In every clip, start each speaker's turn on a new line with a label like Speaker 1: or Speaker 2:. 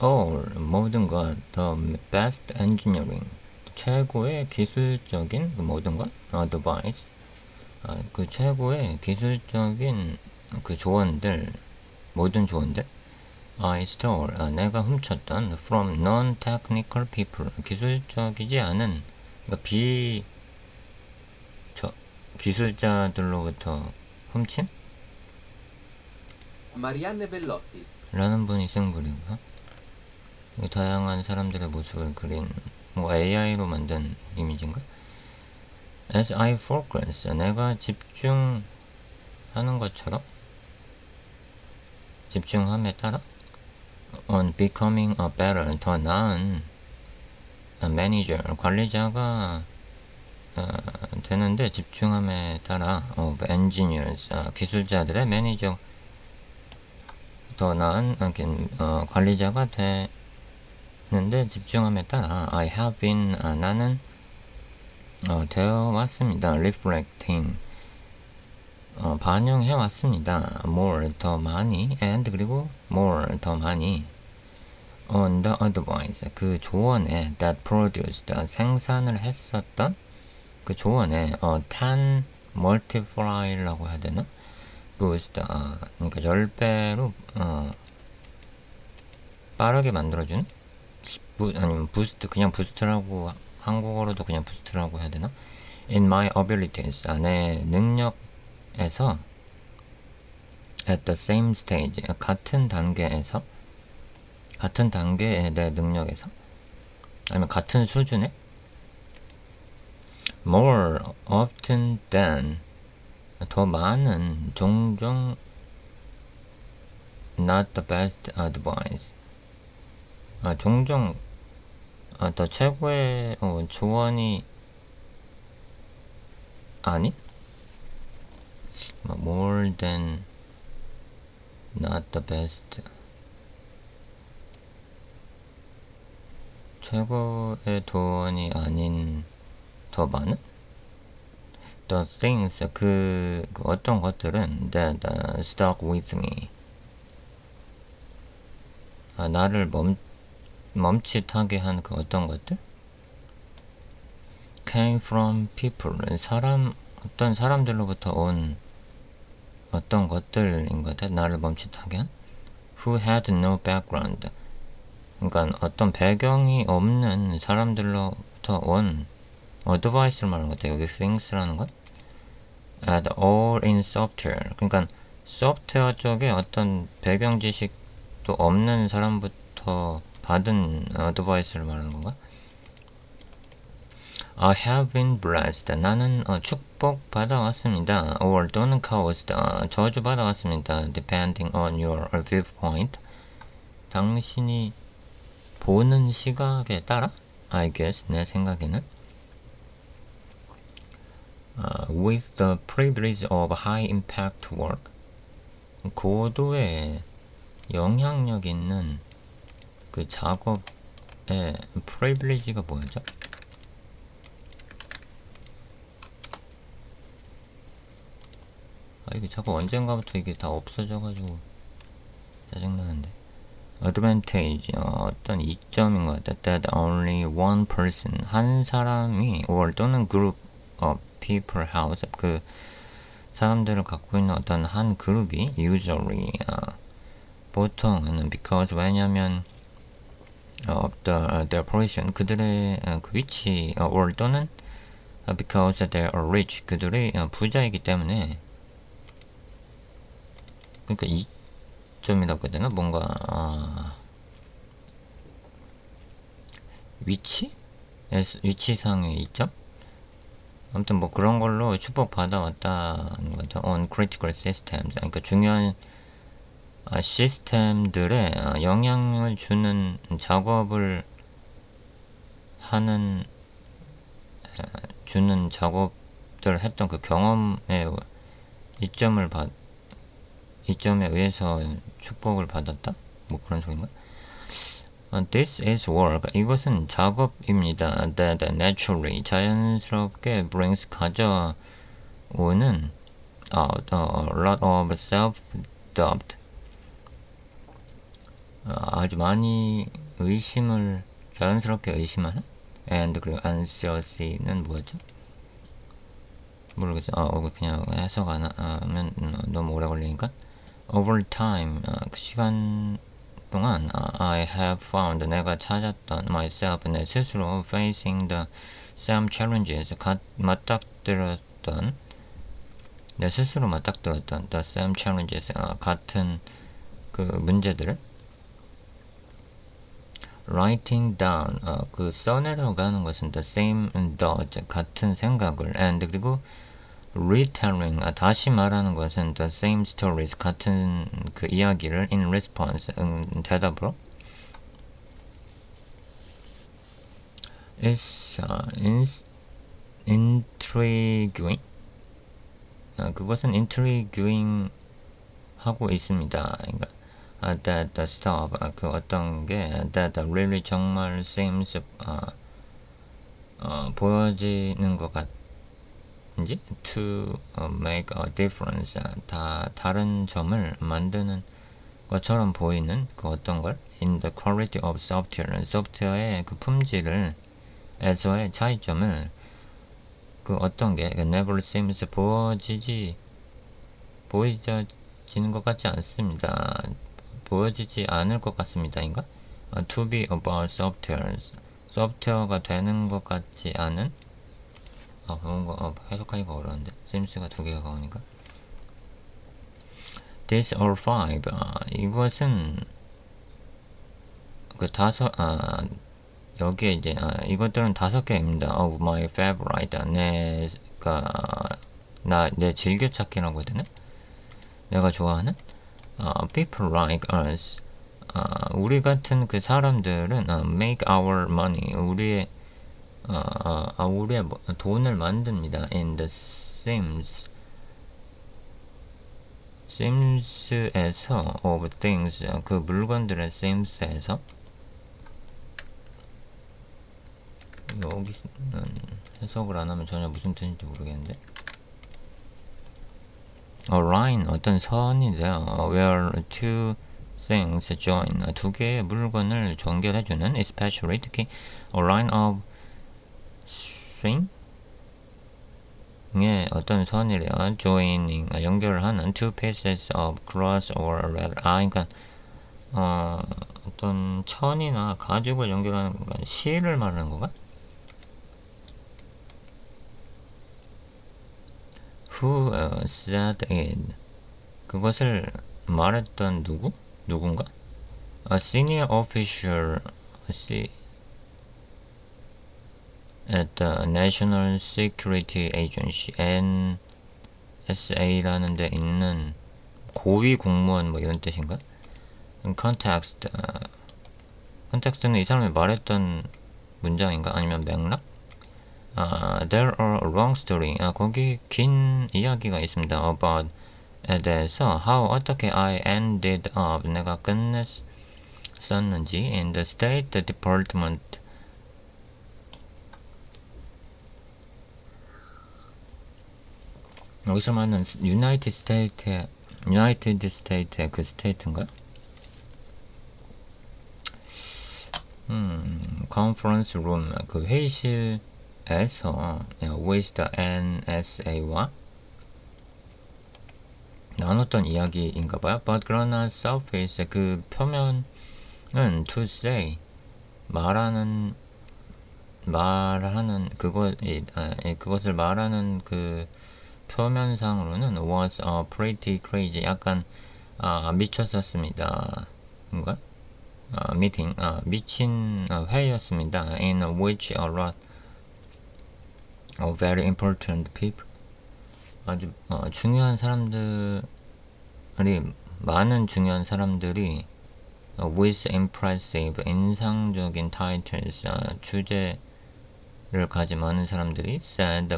Speaker 1: all 모든 것 the best engineering 최고의 기술적인 그 모든 것 advice 그 최고의 기술적인 그 조언들 모든 조언들 I stole 내가 훔쳤던 from non-technical people 기술적이지 않은 그러니까 저, 기술자들로부터 훔친?
Speaker 2: Marianne Bellotti.
Speaker 1: 라는 분이 승부리고요. 다양한 사람들의 모습을 그린 뭐 AI로 만든 이미지인가? As I focus 내가 집중하는 것처럼 집중함에 따라 on becoming a better 더 나은 manager 관리자가 되는데 집중함에 따라 of engineers 기술자들의 매니저 더 나은 관리자가 되는데 집중함에 따라 I have been 나는 되어 왔습니다. reflecting 반영해 왔습니다. more 더 많이 and 그리고 more 더 많이 on the advice 그 조언에 that produced 생산을 했었던 그 조언에 10 multiply라고 해야 되나? boost 그러니까 10배로 빠르게 만들어주는 아니면 부스트 그냥 부스트라고 한국어로도 그냥 부스트라고 해야 되나? in my abilities 내 능력에서 at the same stage 같은 단계의 내 능력에서 아니면 같은 수준에 more often than 더 많은 종종 not the best advice 종종 더 최고의 조언이 아닌 more than not the best 최고의 조언이 아닌 더 많은 the things 그 어떤 것들은 that stuck with me 나를 멈칫하게 한 그 어떤 것들 came from people 어떤 사람들로부터 온 어떤 것들인 것 같아 나를 멈칫하게 한 who had no background 그러니까 어떤 배경이 없는 사람들로부터 온 어드바이스를 말하는 것 같아 여기 things라는 것 at all in software 그러니까 소프트웨어 쪽에 어떤 배경 지식도 없는 사람부터 받은 어드바이스를 말하는 건가? I have been blessed. 나는 축복 받아왔습니다. or 또는 caused. 저주 받아왔습니다. depending on your viewpoint. 당신이 보는 시각에 따라 I guess 내 생각에는 with the privilege of high impact work 고도의 영향력 있는 그 작업의 privilege가 뭐였죠? 이게 자꾸 언젠가부터 이게 다 없어져가지고 짜증나는데 advantage 어떤 이점인 것 같다 that only one person 한 사람이 or 또는 group of people house 그 사람들을 갖고 있는 어떤 한 그룹이 usually 보통은 because 왜냐면 of their position 그들의 그 위치 or 또는 because they are rich 그들이 부자이기 때문에 그러니까 이점이라고 해야 되나 뭔가 위치상의 이점 아무튼 뭐 그런 걸로 축복 받아왔다는 거죠. on critical systems 그러니까 중요한 시스템들에 영향을 주는 작업을 하는 주는 작업들을 했던 그 경험의 이점에 의해서 축복을 받았다? 뭐 그런 소린가? This is work. 이것은 작업입니다. That naturally 자연스럽게 brings 가져오는 out a lot of self-doubt 아주 많이 의심을 자연스럽게 의심하는 and 그리고 anxiously는 뭐였죠? 모르겠어. 그냥 해석 안 하면 너무 오래 걸리니까 over time 그 시간 동안 I have found 내가 찾았던 myself 내 스스로 facing the same challenges 맞닥뜨렸던 내 스스로 맞닥뜨렸던 the same challenges 같은 그 문제들을 writing down 그 써내려가는 것은 the same thought 같은 생각을 and 그리고 retelling 다시 말하는 것은 the same stories 같은 그 이야기를 in response 대답으로 is intriguing 그것은 intriguing 하고 있습니다. 그러니까 that the stuff 그 어떤 게 that really 정말 seems 보여지는 것 같은지 to make a difference 다 다른 점을 만드는 것처럼 보이는 그 어떤 걸 in the quality of software 소프트웨어의 그 품질을 에서의 차이점을 그 어떤 게 never seems 보여지는 것 같지 않습니다. 보여지지 않을 것 같습니다인가? To be about softwares 소프트웨어가 되는 것 같지 않은 그런 거 해석하기가 어려운데 sims가 두 개가 나오니까 These are five 이것은 그 다섯 여기에 이제 이것들은 5개입니다. of my favorite 내 즐겨찾기라고 해야 되나? 내가 좋아하는 people like us 우리 같은 그 사람들은 make our money 우리의 돈을 만듭니다. in the sims에서 of things 그 물건들의 sims에서 여기는 해석을 안 하면 전혀 무슨 뜻인지 모르겠는데 a line 어떤 선인데요. where two things join 두 개의 물건을 연결해주는 especially 특히 a line of string의 어떤 선이래요. joining 연결하는 two pieces of grass or leather 그러니까 어떤 천이나 가죽을 연결하는 건가 실을 말하는 건가? Who said it? 그것을 말했던 누군가? A senior official at the National Security Agency NSA라는 데 있는 고위 공무원 뭐 이런 뜻인가? context는 이 사람이 말했던 문장인가? 아니면 맥락? There are a long story. 거기 긴 이야기가 있습니다. About 에 대해서 how 어떻게 I ended up 내가 끝냈었는지 in the State Department 여기서 말하는 United States의 그 스테이트인가요? Conference room 그 회의실에서 with the NSA와 나눴던 이야기인가봐요. But 그러나 surface 그 표면은 to say 말하는 그것을 말하는 그 표면상으로는 was pretty crazy 약간 미쳤었습니다. 인가? 미팅 미친 회의였습니다. In which a lot of very important people 아주 중요한 사람들이 많은 중요한 사람들이 with impressive 인상적인 titles 주제를 가진 많은 사람들이 said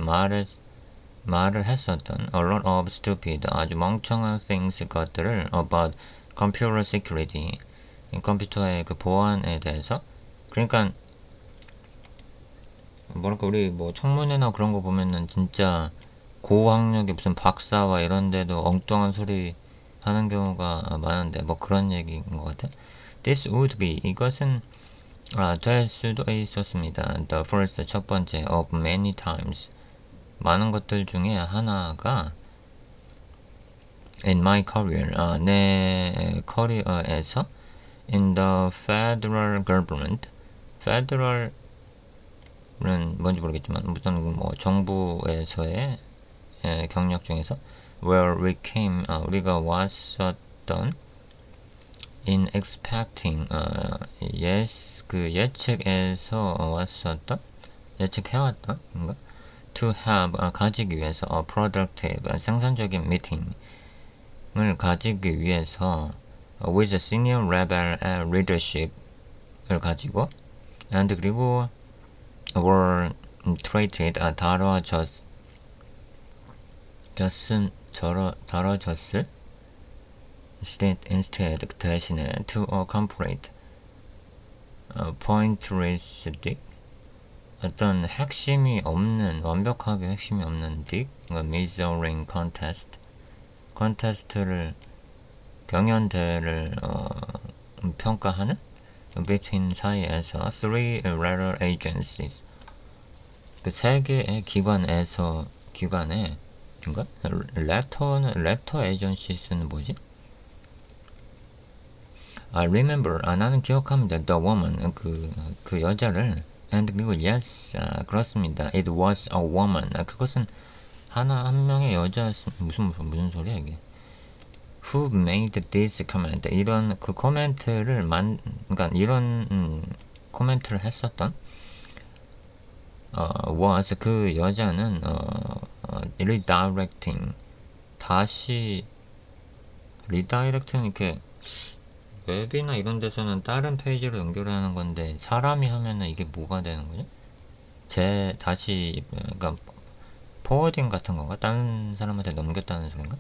Speaker 1: 말을 했었던 a lot of stupid 아주 멍청한 things 것들을 about computer security 컴퓨터의 그 보안에 대해서 그러니까 뭐랄까 우리 뭐 청문회나 그런 거 보면은 진짜 고학력의 무슨 박사와 이런 데도 엉뚱한 소리 하는 경우가 많은데 뭐 그런 얘기인 것 같아. This would be 이것은 될 수도 있었습니다. The first 첫 번째 of many times 많은 것들 중에 하나가 in my career 내 커리어에서 in the federal government federal은 뭔지 모르겠지만 무슨 뭐 정부에서의 경력 중에서 where we came 우리가 왔었던 in expecting yes 그 예측에서 왔었던 예측해왔던 인가 to have 가지기 위해서 productive 생산적인 미팅을 가지기 위해서 with a senior level leadership을 가지고 and 그리고 were treated 다뤄졌을 instead 대신에 to a complete pointillistic 어떤 핵심이 없는 완벽하게 핵심이 없는 measuring contest를 경연대회를 평가하는 between 사이에서 three letter agencies 그 세 개의 기관에서 기관에 인가 letter agencies는 뭐지? I remember 나는 기억합니다. The woman 그 여자를 and 그리고 yes 그렇습니다. It was a woman 그것은 한 명의 여자였습니다. 무슨 소리야 이게? Who made this comment? 이런 그 코멘트를 그러니까 이런 코멘트를 했었던 was 그 여자는 redirecting 다시 redirecting 이렇게 웹이나 이런 데서는 다른 페이지로 연결하는 건데 사람이 하면은 이게 뭐가 되는 거죠? 다시 그러니까 포워딩 같은 건가? 다른 사람한테 넘겼다는 소린가?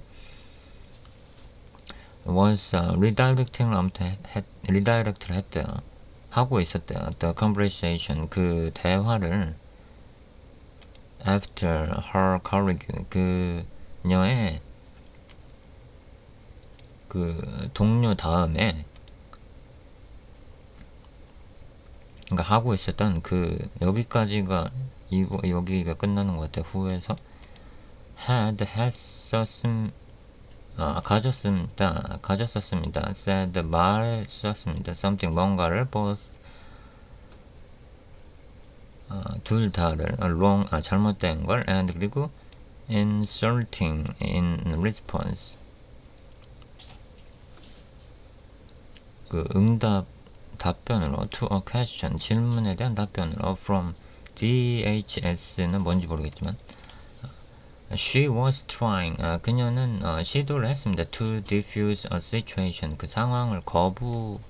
Speaker 1: was redirecting을 아무튼 리다이렉트를 했대요. 하고 있었대요. The conversation 그 대화를 after her colleague 그녀의 그 동료 다음에 그러니까 하고 있었던 그 여기까지가 여기가 끝나는 것 같아. 후에서 가졌었습니다. said 말했었습니다. something 뭔가를 both 둘 다를 wrong 잘못된 걸 and 그리고 insulting in response 그 답변으로 to a question 질문에 대한 답변으로 from DHS는 뭔지 모르겠지만 she was trying 그녀는 시도를 했습니다. to diffuse a situation 그 상황을 거부인가?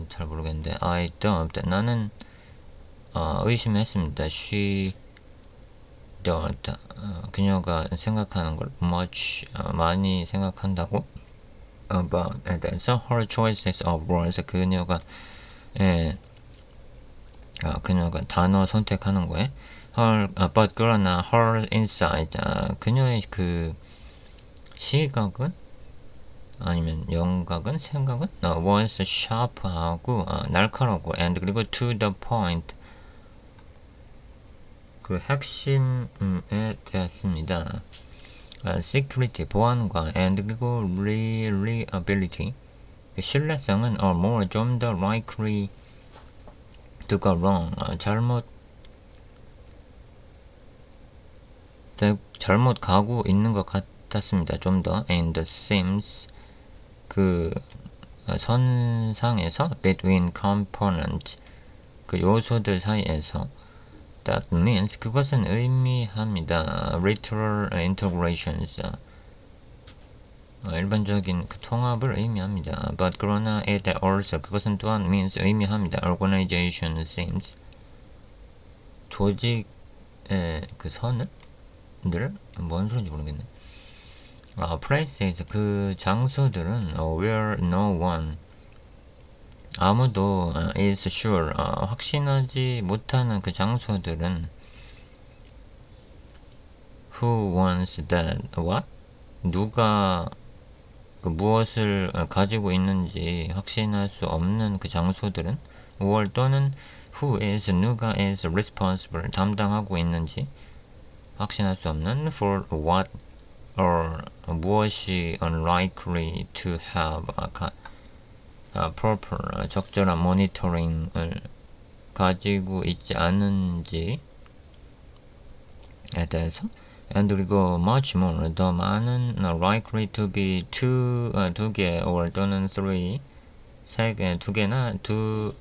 Speaker 1: 잘 모르겠는데 I don't 나는 의심했습니다. she don't 그녀가 생각하는 걸 much 많이 생각한다고 about so her choices of words 그녀가 단어 선택하는 거에 but 그러나 her insight 그녀의 그 시각은 아니면 영각은 생각은 was sharp하고 날카롭고 and 그리고 to the point 그 핵심에 대했습니다. security 보안과 and 그리고 reliability 그 신뢰성은 are more 좀 더 likely to go wrong 잘못 가고 있는 것 같았습니다. 좀 더 and seems 그 선상에서 between components 그 요소들 사이에서 that means 그것은 의미합니다. literal integrations 일반적인 그 통합을 의미합니다. but 그러나 it also 그것은 또한 means 의미합니다. organization seems 조직의 그 선을 뭔 소리인지 모르겠네. places 그 장소들은 where no one 아무도 is sure 확신하지 못하는 그 장소들은 who wants that what 누가 그 무엇을 가지고 있는지 확신할 수 없는 그 장소들은 or 또는 who is 누가 is responsible 담당하고 있는지 확신할 수 없는 for what or 무엇이 unlikely to have proper 적절한 모니터링을 가지고 있지 않은지에 대해서 and 그리고 much more 더 많은 likely to be 두 개 or 또는 three 세 개 두 개나 두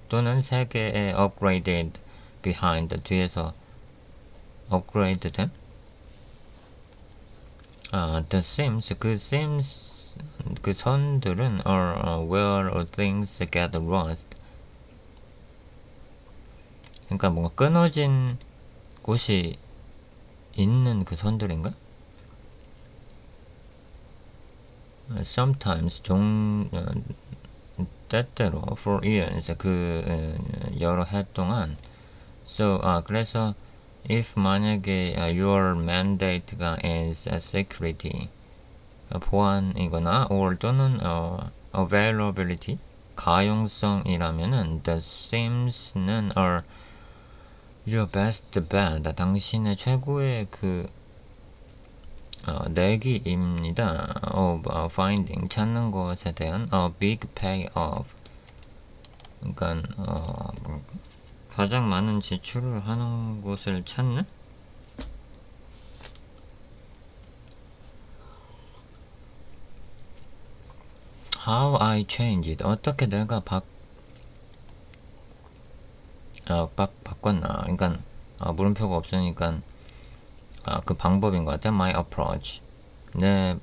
Speaker 1: 또는 세 개의 upgraded behind 뒤에서 업그레이드 된 the seams 그 선들은 are where things get lost 그러니까 뭔가 끊어진 곳이 있는 그 선들인가? Sometimes 때때로 for years 여러 해 동안 so 그래서 if 만약에 your mandate가 is security 보안이거나 or 또는 availability 가용성이라면은 the sims는 are your best bet 당신의 최고의 내기입니다. of finding 찾는 것에 대한 a big payoff 그러니까 가장 많은 지출을 하는 곳을 찾는 how I changed 어떻게 내가 바꿨나 그러니까 물음표가 없으니까 그 방법인 것 같아. my approach 내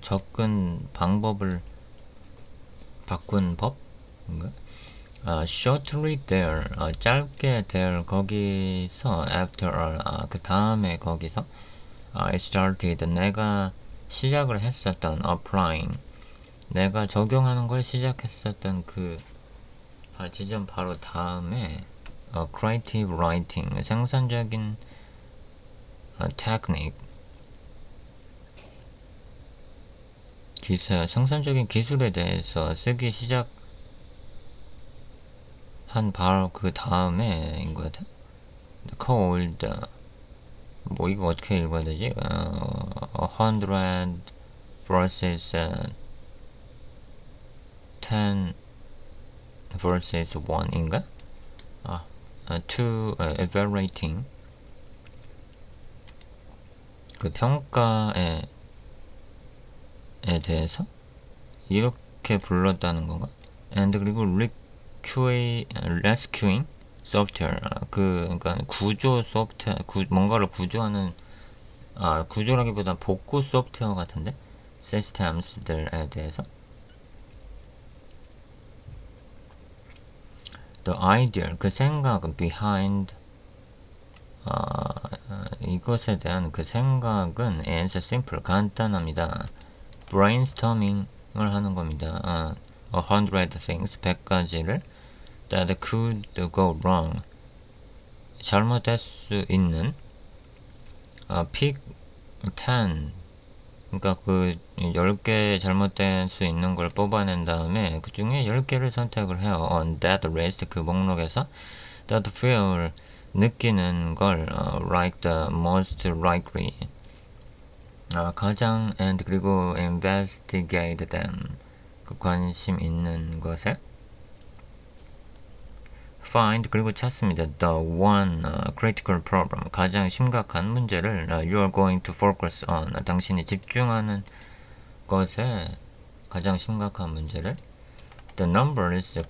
Speaker 1: 접근 방법을 바꾼 법인가? shortly there 짧게 there 거기서 after 그 다음에 거기서 I started 내가 시작을 했었던 applying 내가 적용하는 걸 시작했었던 그 지점 바로 다음에 creative writing 생산적인 technique 생산적인 기술에 대해서 쓰기 시작한 바로 그 다음에인 것 같아. called 뭐 이거 어떻게 읽어야 되지? 100 versus 10 versus 1인가? to evaluating 그 평가에 대해서 이렇게 불렀다는 건가? and 그리고 rescuing software 그러니까 구조 소프트웨어 뭔가를 구조하는 구조라기보다 복구 소프트웨어 같은데 시스템들에 대해서 the idea 그 생각 behind 이것에 대한 그 생각은 is simple 간단합니다. brainstorming을 하는 겁니다. 100 things 100가지를 that could go wrong 잘못될 수 있는 pick 10 그러니까 그 10개 잘못될 수 있는 걸 뽑아낸 다음에 그 중에 10개를 선택을 해요. on that list 그 목록에서 that feel 느끼는 걸 like the most likely 가장 and 그리고 investigate them 그 관심 있는 것에 find 그리고 찾습니다. the one critical problem 가장 심각한 문제를 you are going to focus on 당신이 집중하는 것에 가장 심각한 문제를 the numbers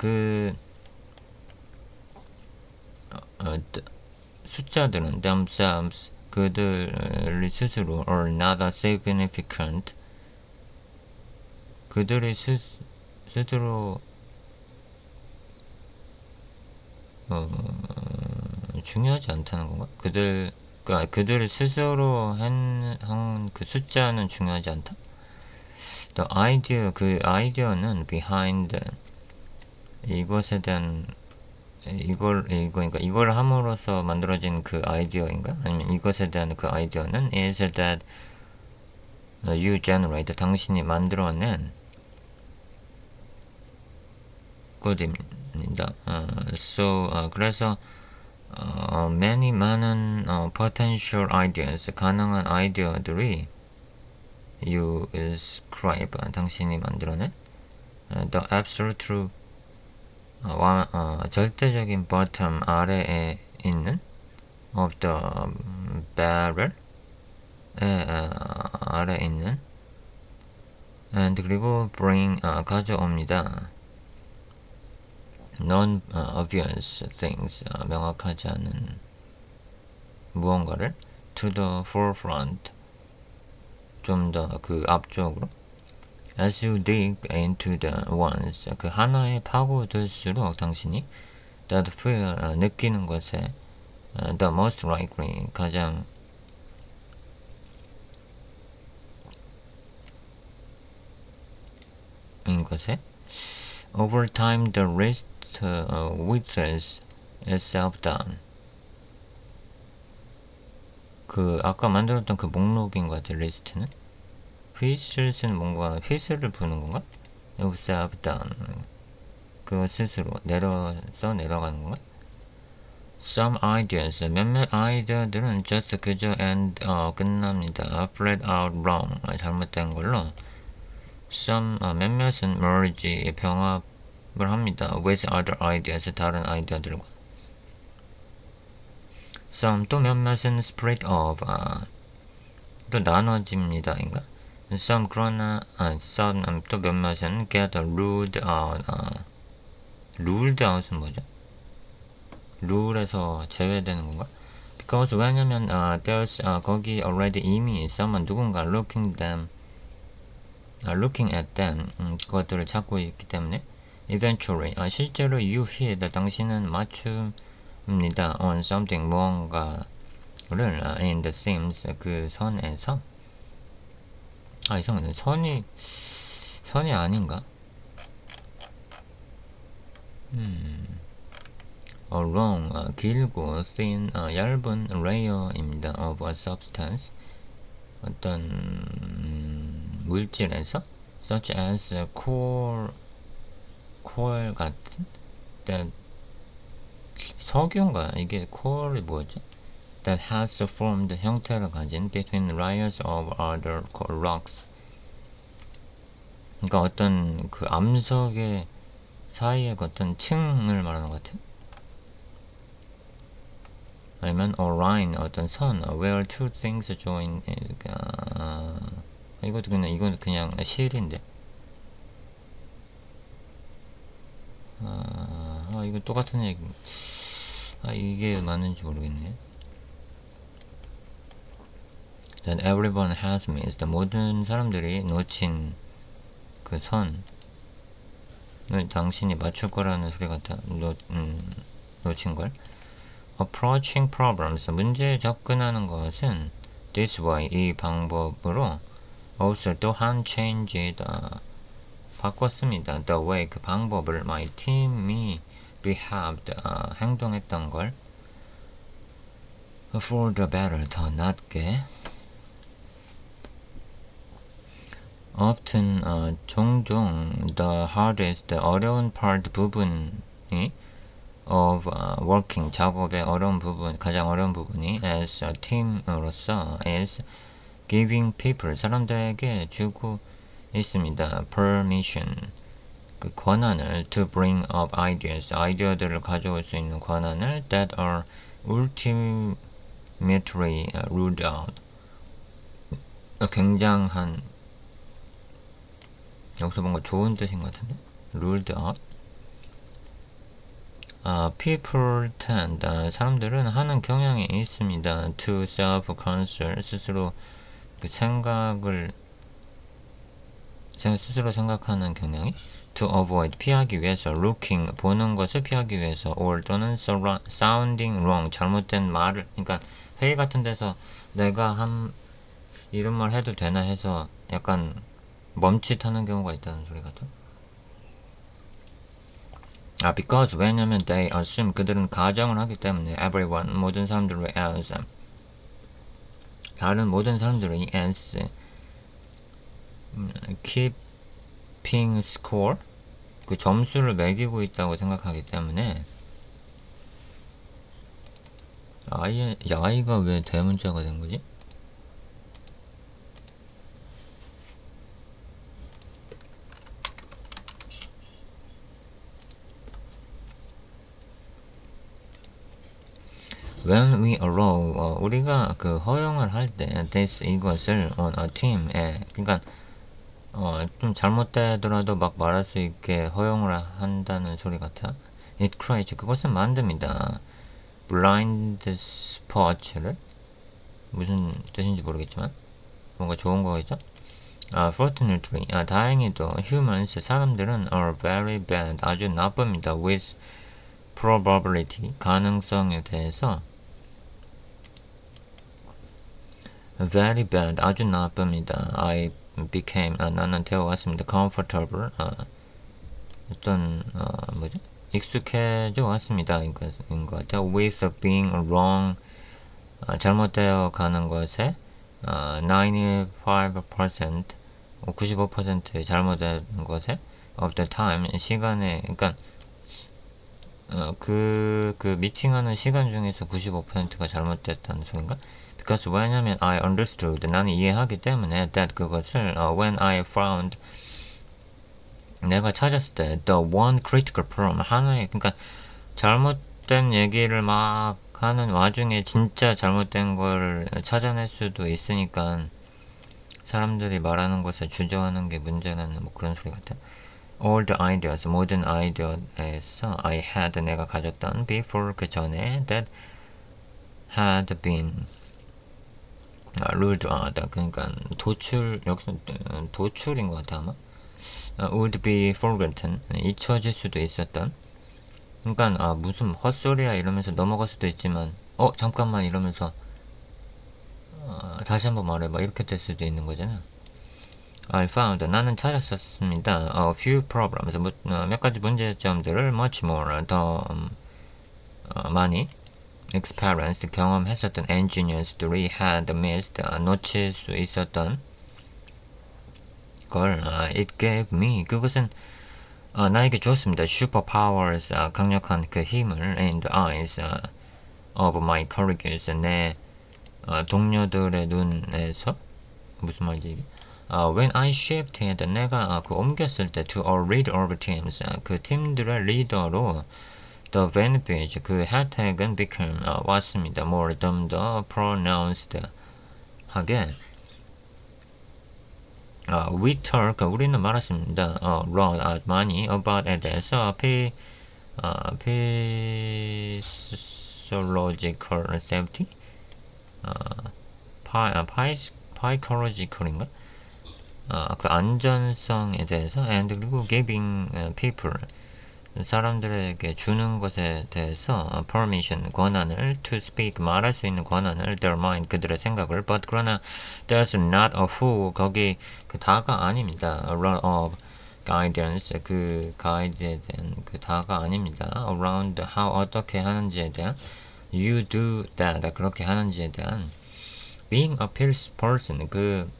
Speaker 1: 숫자들은 themselves 그들이 스스로 are not significant 그들이 스스로 중요하지 않다는 건가? 그들이 스스로 한 그 숫자는 중요하지 않다? The idea 그 아이디어는 behind 이것에 대한 그러니까 이걸 함으로써 만들어진 그 아이디어인가? 아니면 이것에 대한 그 아이디어는 is that you generate, 당신이 만들어낸 것입니다. 그래서 many 많은 potential ideas, 가능한 아이디어들이 you describe, 당신이 만들어낸 the absolute true, 절대적인 bottom, 아래에 있는 of the barrel, 아래에 있는 and 그리고 bring, 가져옵니다. non-obvious things, 명확하지 않은 무언가를 to the forefront, 좀 더 그 앞쪽으로. As you dig into the ones, 그 하나에 파고들수록 당신이 that feel, 느끼는 것에 the most likely, 가장 인 것에 over time the list withers itself down. 그 아까 만들었던 그 목록인 것 같아. 리스트는 휘슬은 뭔가 휘슬을 부는 건가? itself down, 그 스스로 내려가는 건가? Some ideas, 몇몇 아이디어들은 just 그저 and, 끝납니다. flat out wrong, 잘못된 걸로. Some, 몇몇은 merge, 병합을 합니다. with other ideas, 다른 아이디어들과. Some, 또 몇몇은 split off, 또 나눠집니다. 인가? Some, 그러나, some, 또 몇몇은 get ruled out, ruled out은 뭐죠? 룰에서 제외되는 건가? Because, 왜냐면, there's, 거기 already 이미 someone, 누군가 looking at them, 그것들을 찾고 있기 때문에 eventually, 실제로 you hit, 당신은 맞춥니다. on something, 무언가를, in the seams, 그 선에서. 이상하네. 선이 아닌가? along, 길고 thin, 얇은 layer입니다. of a substance, 어떤 물질에서 such as coal 같은 that, 석유인가? 이게 coal이 뭐죠? that has formed, 형태를 가진 between layers of other rocks. 그러니까 어떤 그 암석의 사이에 어떤 층을 말하는 것 같아. 아니면 a line, 어떤 선, where two things join, 이건 그냥 실인데. 이거 똑같은 얘기. 이게 맞는지 모르겠네. That everyone has missed, 모든 사람들이 놓친 그 선을 당신이 맞출 거라는 소리 같아. 놓친 걸. Approaching problems, 문제에 접근하는 것은 this way, 이 방법으로 also 또한 changed, 바꿨습니다. The way, 그 방법을 my team이 behaved, 행동했던 걸 for the better, 더 낫게. often, 종종 the hardest, 어려운 part, 부분이 of working, 작업의 어려운 부분, 가장 어려운 부분이 as a team으로서 is giving people, 사람들에게 주고 있습니다. permission, 그 권한을 to bring up ideas, 아이디어들을 가져올 수 있는 권한을 that are ultimately ruled out, 굉장한, 여기서 뭔가 좋은 뜻인 것 같은데? ruled out. people tend, 사람들은 하는 경향이 있습니다. to self-consult, 스스로 그 스스로 생각하는 경향이. to avoid, 피하기 위해서. looking, 보는 것을 피하기 위해서. or 또는 sounding wrong, 잘못된 말을, 그러니까 회의 같은 데서 내가 이런 말 해도 되나 해서 약간 멈칫하는 경우가 있다는 소리 같아. because, 왜냐면 they assume, 그들은 가정을 하기 때문에 everyone, 모든 사람들을 else, 다른 모든 사람들이 as keeping score 그 점수를 매기고 있다고 생각하기 때문에 아이가 왜 대문자가 된 거지? When we allow 우리가 그 허용을 할 때 this 이것을 on a team에 그러니까 좀 잘못되더라도 막 말할 수 있게 허용을 한다는 소리 같아. It creates 그것은 만듭니다. blind spot를 무슨 뜻인지 모르겠지만 뭔가 좋은 거겠죠? Fortunately, 다행히도 humans 사람들은 are very bad 아주 나쁩니다. with probability 가능성에 대해서 very bad 아주 나쁩니다. I became 나는 되어왔습니다. comfortable 어떤 뭐죠? 익숙해져 왔습니다. 인것 같아요. with being wrong 잘못되어 가는 것에 95% 95% 잘못된 것에 of the time 시간에 그러니까 그 미팅하는 시간 중에서 95%가 잘못됐다는 소린가? Because 왜냐면 I understood 나는 이해하기 때문에 that 그것을 when I found 내가 찾았을 때 the one critical problem 하나의 그러니까 잘못된 얘기를 막 하는 와중에 진짜 잘못된 걸 찾아낼 수도 있으니까 사람들이 말하는 것에 주저하는 게 문제라는 뭐 그런 소리 같아. All the ideas 모든 아이디어에서 I had 내가 가졌던 before 그 전에 that had been ruled out 그러니까 도출 여기서 도출인 것 같아 아마. would be forgotten 잊혀질 수도 있었던 그러니까 무슨 헛소리야 이러면서 넘어갈 수도 있지만 잠깐만 이러면서 다시 한번 말해봐 이렇게 될 수도 있는 거잖아. I found 나는 찾았었습니다. A few problems 몇 가지 문제점들을 much more 더 많이 experienced 경험했었던 engineers들이 had missed 놓칠 수 있었던 걸 it gave me 그것은 나에게 주었습니다. superpowers 강력한 그 힘을 in the eyes of my colleagues 내 동료들의 눈에서 무슨 말이지 이게? When I shifted 내가 그 옮겼을 때 to a leader of teams 그 팀들의 리더로 the benefits 그 혜택은 became 왔습니다. more 좀 더 pronounced 하게 we talk 우리는 말했습니다. lot 많이 about 대해서 physiological safety psychological인가? 그 안전성에 대해서 and 그리고 giving people 사람들에게 주는 것에 대해서 permission 권한을 to speak 말할 수 있는 권한을 their mind 그들의 생각을 but 그러나 there's not a who 거기 그 다가 아닙니다. a lot of guidance 그 가이드에 대한 그 다가 아닙니다. around how 어떻게 하는지에 대한 you do that 그렇게 하는지에 대한 being a person 그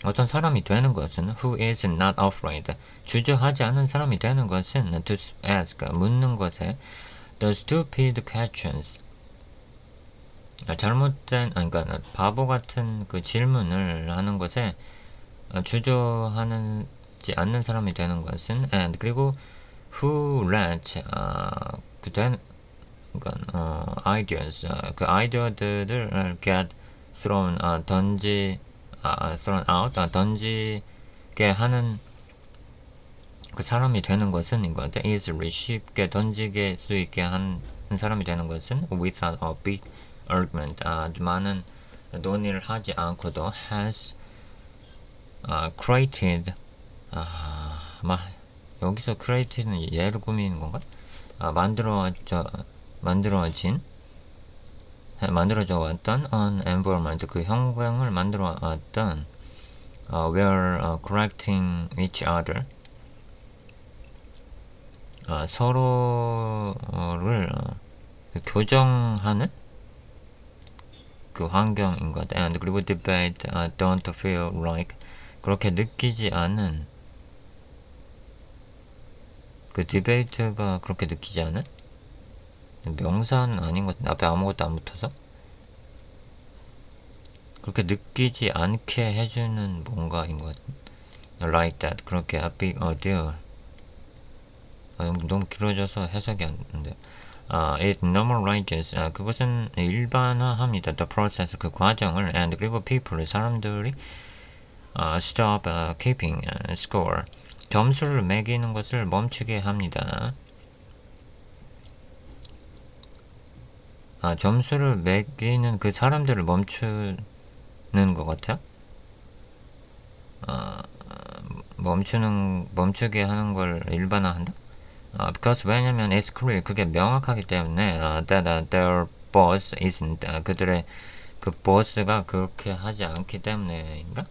Speaker 1: 어떤 사람이 되는 것은 who is not afraid 주저하지 않은 사람이 되는 것은 to ask 묻는 것에 the stupid questions 잘못된 그러니까 바보 같은 그 질문을 하는 것에 주저하지 않는 사람이 되는 것은 and 그리고 who let 그 된 그러니까 ideas 그 아이디어들을 get thrown thrown out 던지게 하는 그 사람이 되는 것은 이거한테 easily 쉽게 던지게 수 있게 하는 사람이 되는 것은 without a big argument 아주 많은 논의를 하지 않고도 has created 여기서 created는 얘를 꾸미는 건가? 만들어져 왔던 an environment 그 환경을 만들어 왔던 where correcting each other 서로를 교정하는 그 환경인 것 같아요. And 그리고 debate don't feel like 그렇게 느끼지 않은 그 디베이트가 그렇게 느끼지 않은 명사는 아닌 것 같은데 앞에 아무것도 안 붙어서 그렇게 느끼지 않게 해주는 뭔가인 것 같은 like that 그렇게 a big a deal 너무 길어져서 해석이 안 돼요. It normalizes 그것은 일반화합니다. The process 그 과정을 and 그리고 people 사람들이 stop keeping score 점수를 매기는 것을 멈추게 합니다. 점수를 매기는 그 사람들을 멈추는 것 같아요. 멈추게 하는 걸 일반화한다. Because 왜냐면 it's clear 그게 명확하기 때문에 that their boss isn't 그들의 그 보스가 그렇게 하지 않기 때문에인가?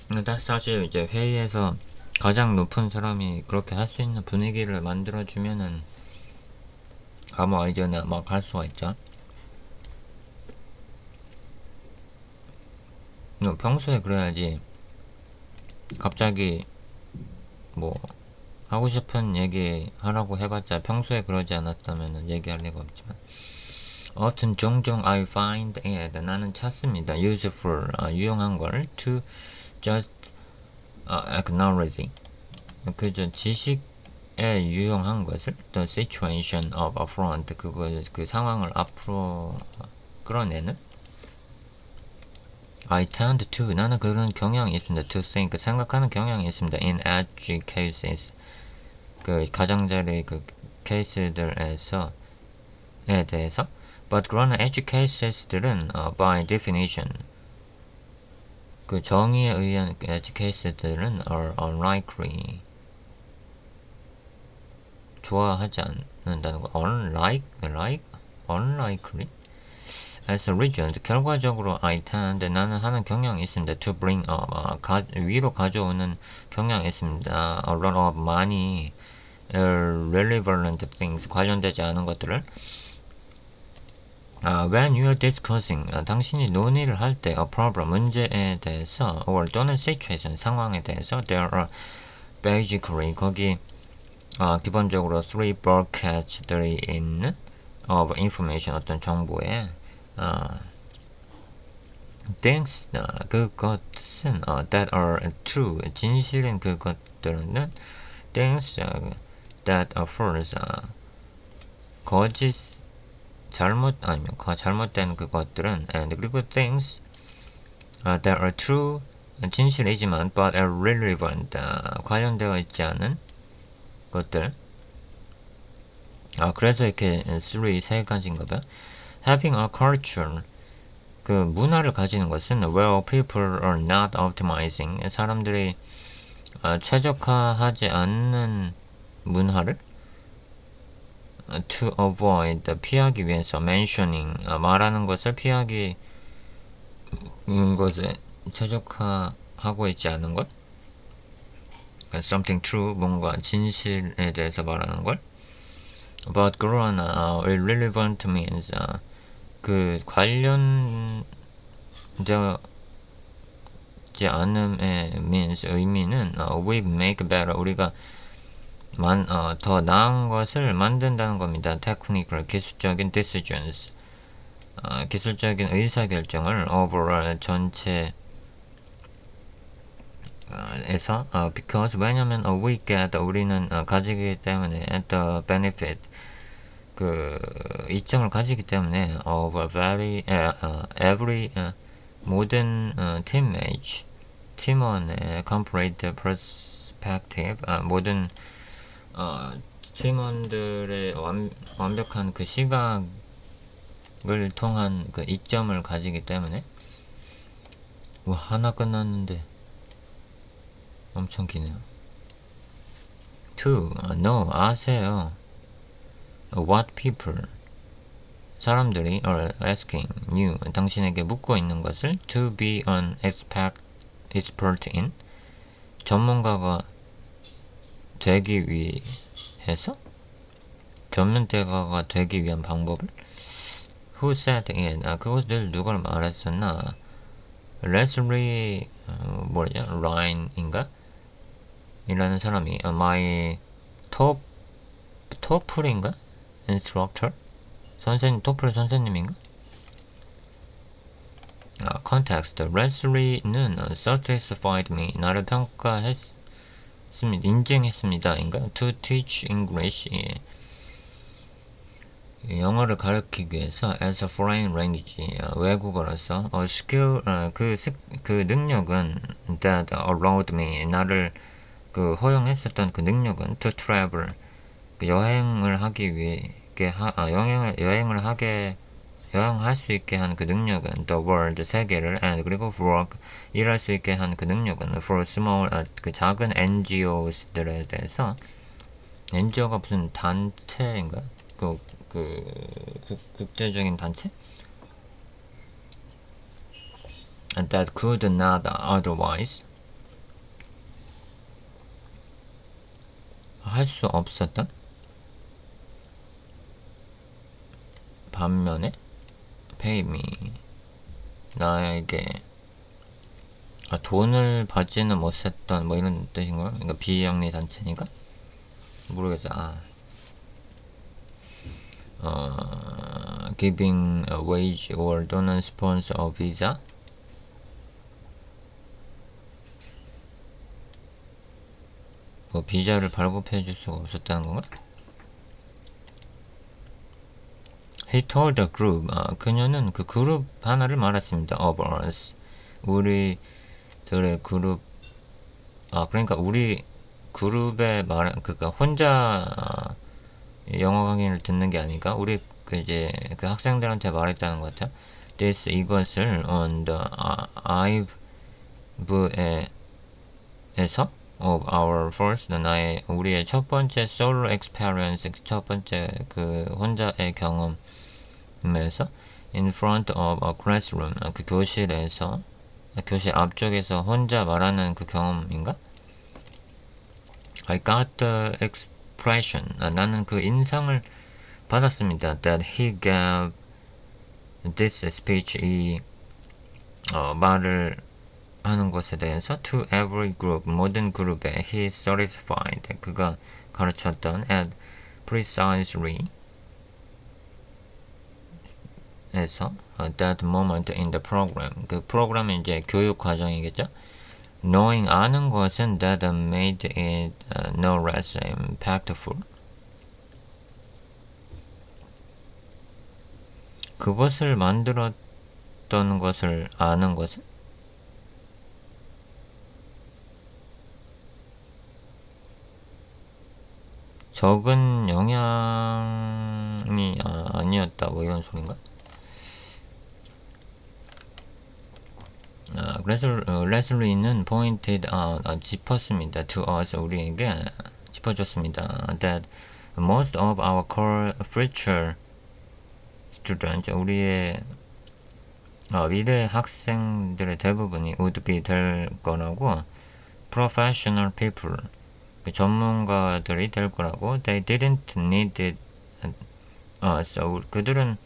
Speaker 1: 근데 사실 이제 회의에서 가장 높은 사람이 그렇게 할 수 있는 분위기를 만들어주면은 아무 아이디어나 막 할 수가 있죠. 평소에 그래야지 갑자기 뭐 하고 싶은 얘기 하라고 해봤자 평소에 그러지 않았다면 얘기할 리가 없지만 often 종종 I find it 나는 찾습니다. useful 유용한 걸 to just acknowledge 그저 지식에 유용한 것을 the situation of affront 그 상황을 앞으로 끌어내는 I tend to 나는 그런 경향이 있습니다. to think 생각하는 경향이 있습니다. in edge cases 그 가장자리 그 케이스들에서에 대해서 but 그러나 edge cases들은 by definition 그 정의에 의한 edge cases들은 are unlikely 좋아하지 않는다는 거 unlikely as a result 결과적으로 I tend 나는 하는 경향이 있습니다. to bring up 위로 가져오는 경향이 있습니다. a lot of 많이 relevant things 관련되지 않은 것들을 when you are discussing 당신이 논의를 할 때 a problem 문제에 대해서 or 또는 situation 상황에 대해서 there are basically 거기 기본적으로 three buckets들이 있는 of information 어떤 정보에 things 그것은 that are true 진실인 그것들은 things that are false 거짓 잘못 아니면 잘못된 그것들은 and 그리고 things that are true 진실이지만 but are relevant 관련되어 있지 않은 것들 그래서 이렇게 세 가지인가 봐요. having a culture 그 문화를 가지는 것은 where people are not optimizing 사람들이 최적화하지 않는 문화를 to avoid 피하기 위해서 mentioning 말하는 것을 피하기 것에 최적화하고 있지 않은 것 something true 뭔가 진실에 대해서 말하는 걸 but 그러나 irrelevant means 그 관련되지 않음의 means 의미는 we make better 우리가 더 나은 것을 만든다는 겁니다. technical 기술적인 decisions 기술적인 의사결정을 overall 전체 에서 because 왜냐면 we get 우리는 가지기 때문에 the benefit 그 이점을 가지기 때문에 of every 모든 team match 팀원의 complete perspective 모든 팀원들의 완벽한 그 시각을 통한 그 이점을 가지기 때문에 하나 끝났는데 엄청 기네요. to know 아세요. what people 사람들이 are asking you 당신에게 묻고 있는 것을 to be an expert in 전문가가 되기 위해서 전문가가 되기 위한 방법을 who said it 그것을 누가 말했었나 레슬리 뭐냐 라인인가 이라는 사람이 my 토플인가 instructor 선생님 토플 선생님인가 context 레슬리는 satisfied me 나를 평가했습니다 인증했습니다 인가 to teach English 영어를 가르치기 위해서 as a foreign language 외국어로서 skill 그 능력은 that allowed me 나를 그 허용했었던 그 능력은 to travel 그 여행을 하기 위해 여행할 수 있게 한 그 능력은 the world 세계를 and 그리고 work 일할 수 있게 한 그 능력은 for small 그 작은 NGOs들에 대해서 NGO가 무슨 단체인가 국제적인 단체? And that could not otherwise 할 수 없었던 반면에 pay me 나에게 돈을 받지는 못했던 뭐 이런 뜻인가요? 그러니까 비영리 단체니까 모르겠어. giving a wage or 또는 sponsor a visa 뭐 비자를 발급해 줄 수가 없었다는 건가? He told the group 그녀는 그 그룹 하나를 말했습니다. of us 우리들의 그룹 그러니까 우리 그룹에 그러니까 혼자 영어 강의를 듣는 게 아니까 우리 이제 그 학생들한테 말했다는 것 같아요. This 이것을 on the eve에서 of our first 우리의 첫 번째 solo experience 첫 번째 그 혼자의 경험에서 in front of a classroom 그 교실에서 교실 앞쪽에서 혼자 말하는 그 경험인가? I got the expression 나는 그 인상을 받았습니다. That he gave this speech 이 말을 하는 것에 대해서 to every group 모든 그룹에 he certified 그가 가르쳤던 at precisely 에서 that moment in the program 그 프로그램은 이제 교육 과정이겠죠. knowing 아는 것은 that made it no less impactful 그것을 만들었던 것을 아는 것은 적은 영향이 아니었다 뭐 이런 소린가? 그래서 레슬리는 pointed out 짚었습니다. to us 우리에게 짚어줬습니다. that most of our core future students 우리의 미래 학생들의 대부분이 would be 될 거라고 professional people 전문가들이 될 거라고 they didn't need it so 그들은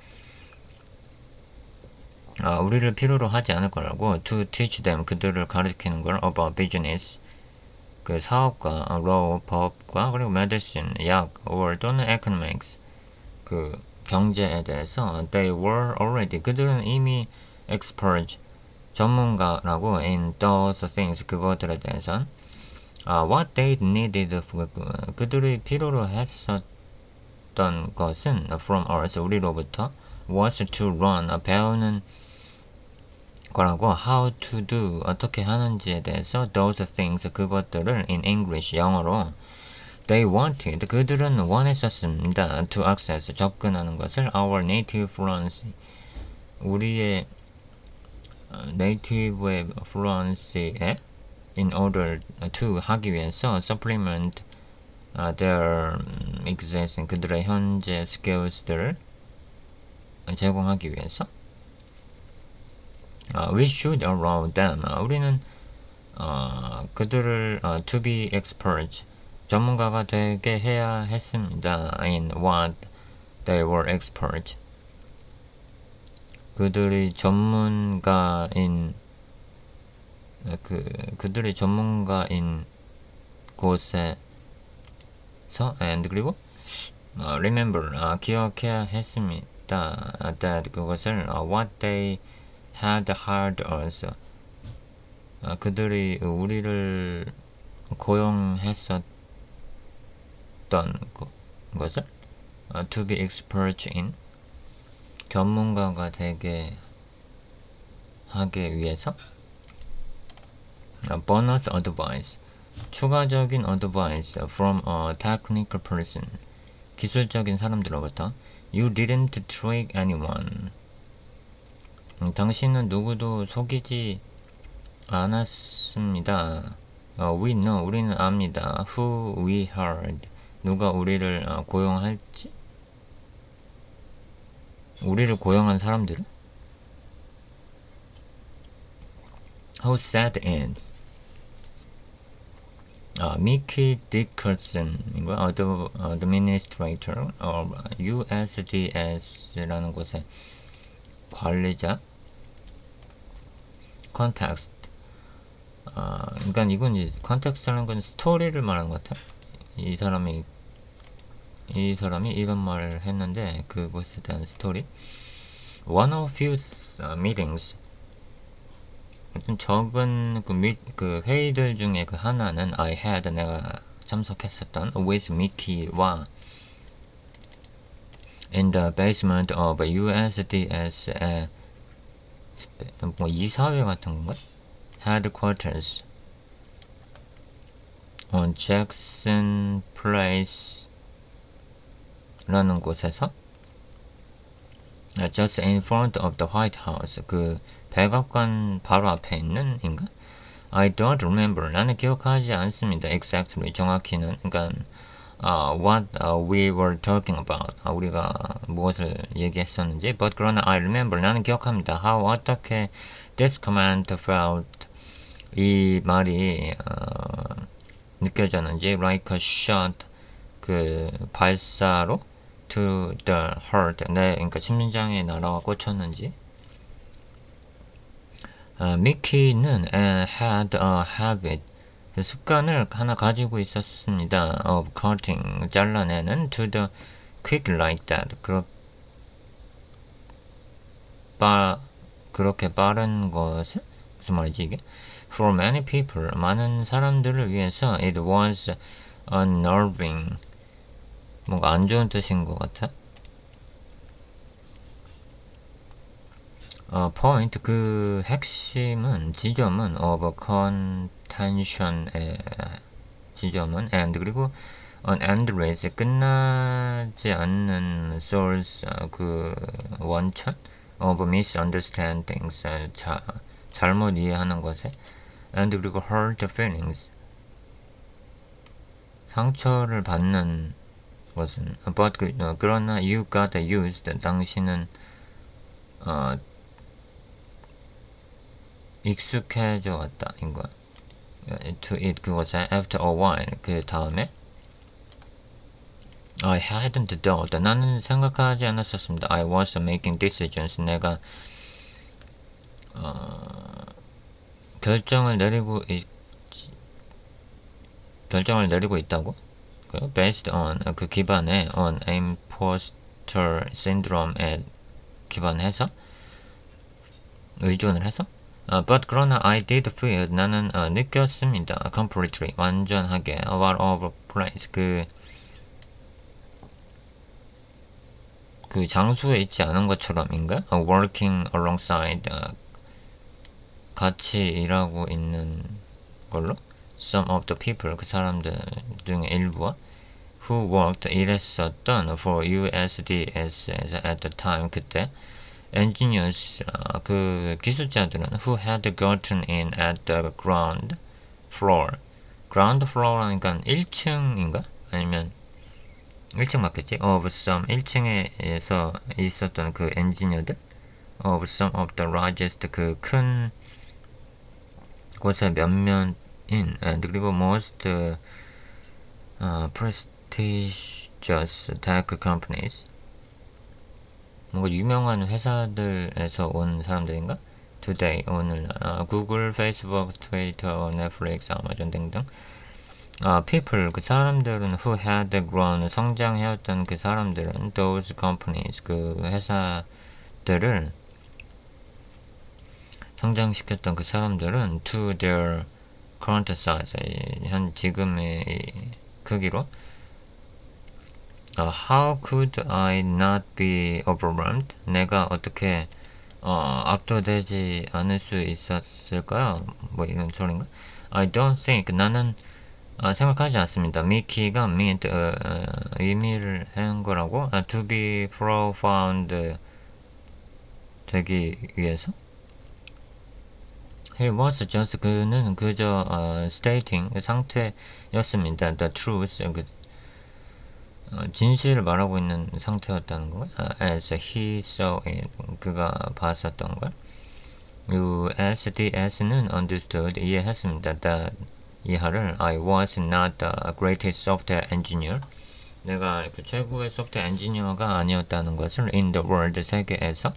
Speaker 1: 우리를 필요로 하지 않을 거라고 to teach them 그들을 가르치는 걸 about business 그 사업과 law 법과 그리고 medicine 약 or 또는 economics 그 경제에 대해서 they were already 그들은 이미 expert 전문가라고 in those things 그것들에 대해선 what they needed 그들이 필요로 했었던 것은 from us 우리로부터 was to run 배우는 거라고 how to do 어떻게 하는지에 대해서 those things 그것들을 in English 영어로 they wanted 그들은 원했었습니다 to access 접근하는 것을 our native fluency 우리의 native의 fluency에 in order to 하기 위해서 supplement their existing 그들의 현재 skills들을 제공하기 위해서 we should allow them 우리는 그들을 to be experts 전문가가 되게 해야 했습니다. in what they were expert 그들이 전문가인 그들이 전문가인 곳에서 and 그리고 remember 기억해야 했습니다. that 그것을 what they had hired us 그들이 우리를 고용했었던 것을 to be experts in 전문가가 되게 하기 위해서 bonus advice 추가적인 advice from a technical person 기술적인 사람들로부터 you didn't trick anyone 당신은 누구도 속이지 않았습니다. we know 우리는 압니다. who we hired 누가 우리를 고용할지 우리를 고용한 사람들은 who sat in 미키 디커슨인가 administrator of USDS라는 곳의 관리자 context 그러니까 이건 이제 context라는 건 스토리를 말하는 것 같아. 이 사람이 이런 말을 했는데 그것에 대한 스토리. One of few meetings. 좀 적은 그 회의들 중에 그 하나는 I had 내가 참석했었던 with Mickey와 in the basement of USDS의 뭐 이사회 같은 건가? Headquarters on Jackson Place 라는 곳에서 just in front of the White House 그 백악관 바로 앞에 있는 인가? I don't remember 나는 기억하지 않습니다. exactly 정확히는 그러니까 what we were talking about 우리가 무엇을 얘기했었는지 but 그러나 I remember 나는 기억합니다. how 어떻게 this command felt 이 말이 느껴졌는지 like a shot 그 발사로 to the heart 그러니까 심장에 날아가 꽂혔는지 미키는 had a habit 습관을 하나 가지고 있었습니다. of cutting 잘라내는 to the quick like that 그렇게 빠른 것에 무슨 말이지 이게? For many people 많은 사람들을 위해서 it was unnerving 뭔가 안 좋은 뜻인 것 같아. point 그 핵심은 지점은 of contention의 지점은 and 그리고 an endless 끝나지 않는 source 그 원천 of misunderstandings 잘못 이해하는 것에 and 그리고 hurt feelings 상처를 받는 것은 but 그러나 you got used 당신은 익숙해져 왔다 인거야. to it 그것에 after a while 그 다음에 I hadn't thought 나는 생각하지 않았었습니다. I was making decisions 내가 결정을 내리고 있다고 based on 그 기반에 on imposter syndrome에 기반해서 의존을 해서 but 그러나 I did feel 나는 느꼈습니다. completely 완전하게 a lot of place 그 장소에 있지 않은 것처럼인가? working alongside 같이 일하고 있는 걸로 some of the people 그 사람들 중에 일부와 who worked 일했었던 for USDS에서 at the time 그때 engineers 그 기술자들은 who had gotten in at the ground floor ground라니까 1층인가? 아니면 1층 맞겠지? of some 1층에서 있었던 그 엔지니어들 of some of the largest 그 큰 곳의 몇몇인 and 그리고 most prestigious tech companies 뭔가 유명한 회사들에서 온 사람들인가? today 오늘 구글, 페이스북, 트위터, 넷플릭스, 아마존 등등 people 그 사람들은 who had grown 성장해왔던 그 사람들은 those companies 그 회사들을 성장시켰던 그 사람들은 to their current size 현 지금의 크기로 how could I not be overwhelmed? 내가 어떻게 압도되지 않을 수 있었을까요? 뭐 이런 소린가? I don't think 나는 생각하지 않습니다. 미키가 meant 의미를 한 거라고 to be profound 되기 위해서 He was just 그는 그저 stating 상태였습니다. The truth 진실을 말하고 있는 상태였다는 거. As he saw it 그가 봤었던 걸. USDS는 understood 이해했습니다. That 이하를 I was not the greatest software engineer. 내가 그 최고의 소프트웨어 엔지니어가 아니었다는 것을 in the world 세계에서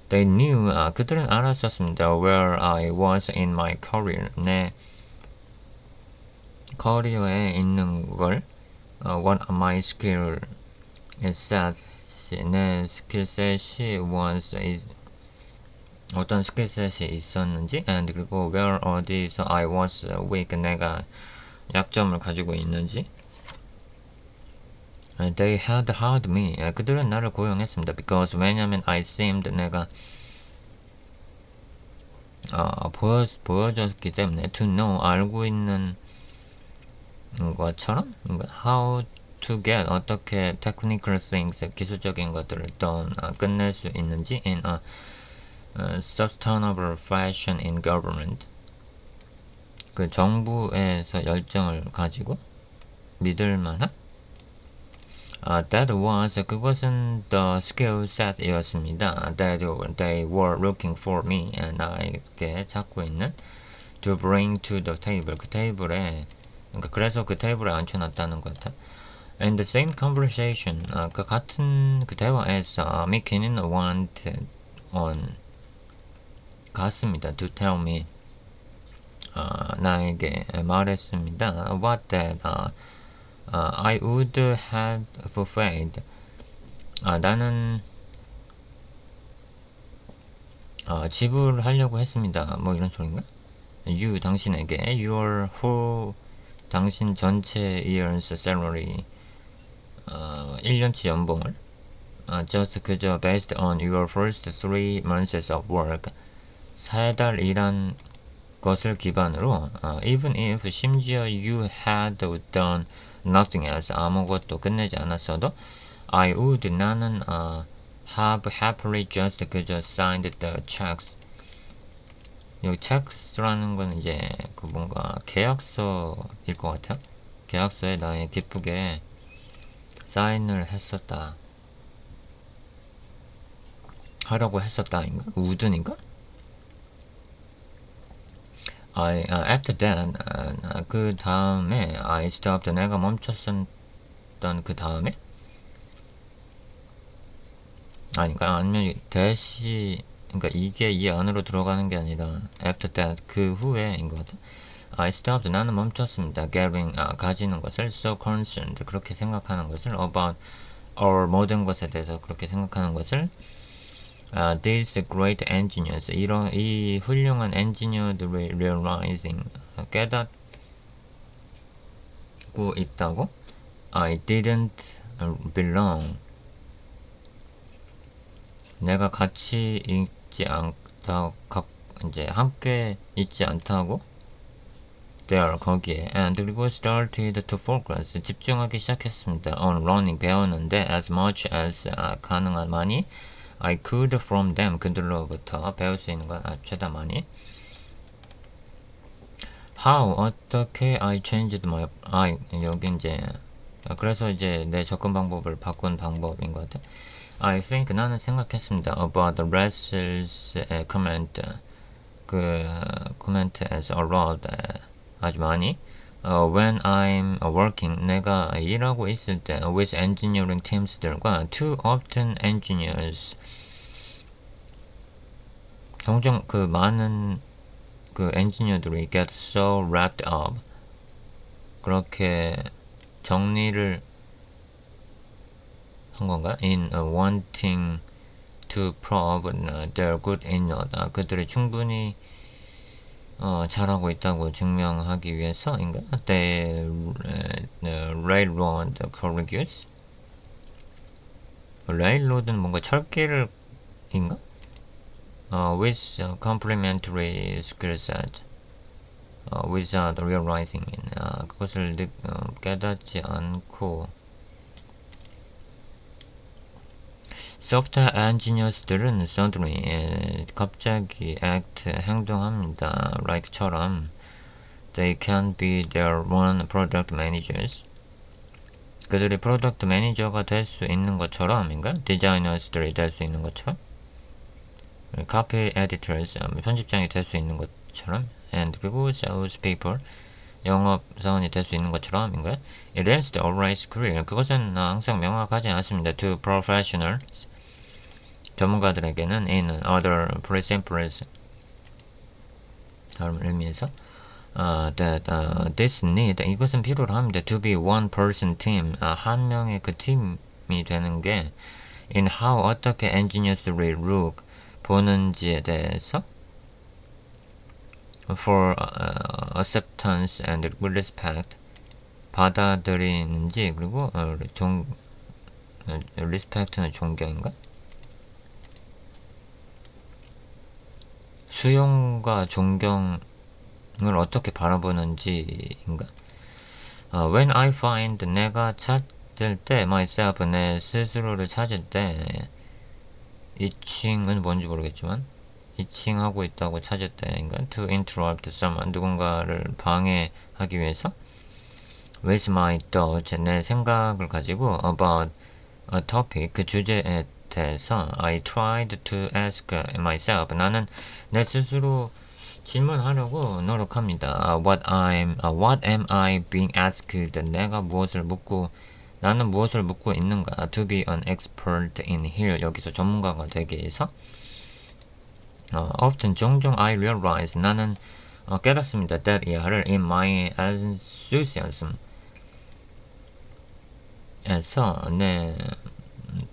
Speaker 1: They knew 그들은 알았었습니다. Where I was in my career 내 커리어에 있는 걸 what my skill set 내 스킬셋이 was is 어떤 스킬셋이 있었는지 and 그리고 where 어디서 I was weak 내가 약점을 가지고 있는지 They had hired me 그들은 나를 고용했습니다. Because 왜냐면 I seemed 내가 보여줬기 때문에 to know 알고 있는 것처럼 how to get 어떻게 technical things 기술적인 것들을 또 끝낼 수 있는지 in a sustainable fashion in government 그 정부에서 열정을 가지고 믿을 만한 that was 그것은 the skill set이었습니다. That they were looking for me 나에게 찾고 있는 to bring to the table 그 테이블에 그러니까 그래서 그 테이블에 앉혀놨다는 거다. And the same conversation 그 같은 그 대화에서 미키는 wanted on 갔습니다. To tell me 나에게 말했습니다. What that I would have fulfilled 나는 지불하려고 했습니다. 뭐 이런 소린가? You 당신에게 your whole 당신 전체 year's salary 1년치 연봉을 just 그저 based on your first 3 months of work 3달 일한 것을 기반으로 even if 심지어 you had done nothing else 아무것도 끝내지 않았어도 I would 나는 have happily just 그저 signed the checks 여기 checks라는 건 이제 그 뭔가 계약서일 것 같아요. 계약서에 나의 기쁘게 사인을 했었다. 하려고 했었다인가? would인가? after that 그 다음에 I stopped 내가 멈췄었던 그 다음에 아닌가? 아니면 대시 그러니까 이게 이 안으로 들어가는 게 아니라 after that 그 후에인 것 같아. I stopped 나는 멈췄습니다. getting 가지는 것을 so concerned 그렇게 생각하는 것을 about our 모든 것에 대해서 그렇게 생각하는 것을 these great engineers 이런 이 훌륭한 엔지니어들이 realizing 깨닫고 있다고 I didn't belong 내가 같이 있지 않다 이제 함께 있지 않다고 there 거기에 and 그리고 started to focus 집중하기 시작했습니다. on learning 배우는데 as much as 가능한 많이 I could from them 그들로부터 배울 수 있는 건 최대한 많이 how 어떻게 I changed my 여기 이제 그래서 이제 내 접근 방법을 바꾼 방법인 것 같아. I think 나는 생각했습니다. about the Russell's comment 그 comment as a lot 아주 많이 when I'm working 내가 일하고 있을 때 with engineering teams들과 too often engineers 종종 그 많은 그 엔지니어들이 get so wrapped up 그렇게 정리를 한 건가? in wanting to prove their good in it. 그들이 충분히 잘하고 있다고 증명하기 위해서인가? They railroad corrugates. 레일로드는 뭔가 철길을 인가? With complementary skill set. Without realizing it. 그것을 깨닫지 않고 소프트웨어 엔지니어스들은 suddenly 갑자기 act 행동합니다. like처럼 they can be their own product managers. 그들이 프로덕트 매니저가 될 수 있는 것처럼인가? 디자이너스들이 될 수 있는 것처럼 copy editors 편집장이 될 수 있는 것처럼 and 그리고 sales people 영업사원이 될 수 있는 것처럼인가? It is always clear. 그것은 항상 명확하지 않습니다. To professionals 전문가들에게는 in other principles 다른 의미에서 that this need 이것은 필요로 합니다. To be one person team 한 명의 그 팀이 되는 게 in how 어떻게 engineers들이 look 보는지에 대해서 for acceptance and respect 받아들이는지 그리고 respect는 존경인가? 수용과 존경을 어떻게 바라보는지인가? When I find 내가 찾을 때 myself 내 스스로를 찾을 때 이칭은 뭔지 모르겠지만 이칭하고 있다고 찾을 때인가? To interrupt someone 누군가를 방해하기 위해서 with my thoughts 내 생각을 가지고 about a topic 그 주제에 대해서 I tried to ask myself 나는 내 스스로 질문하려고 노력합니다. What am I being asked? 내가 무엇을 묻고 나는 무엇을 묻고 있는가? To be an expert in here 여기서 전문가가 되기 위해서 often 종종 I realize 나는 깨닫습니다. that 이하를 in my enthusiasm 에서 내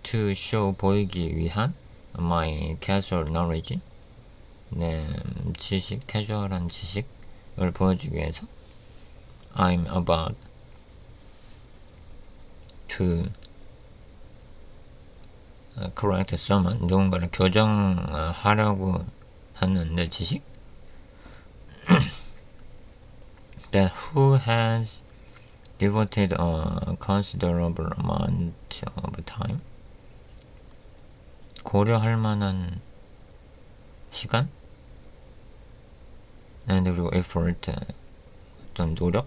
Speaker 1: to show 보이기 위한 my casual knowledge 내 지식, 캐주얼한 지식을 보여주기 위해서 I'm about to correct someone 누군가를 교정하려고 하는 내 지식 that who has devoted a considerable amount of time 고려할 만한 시간 and 그리고 effort 어떤 노력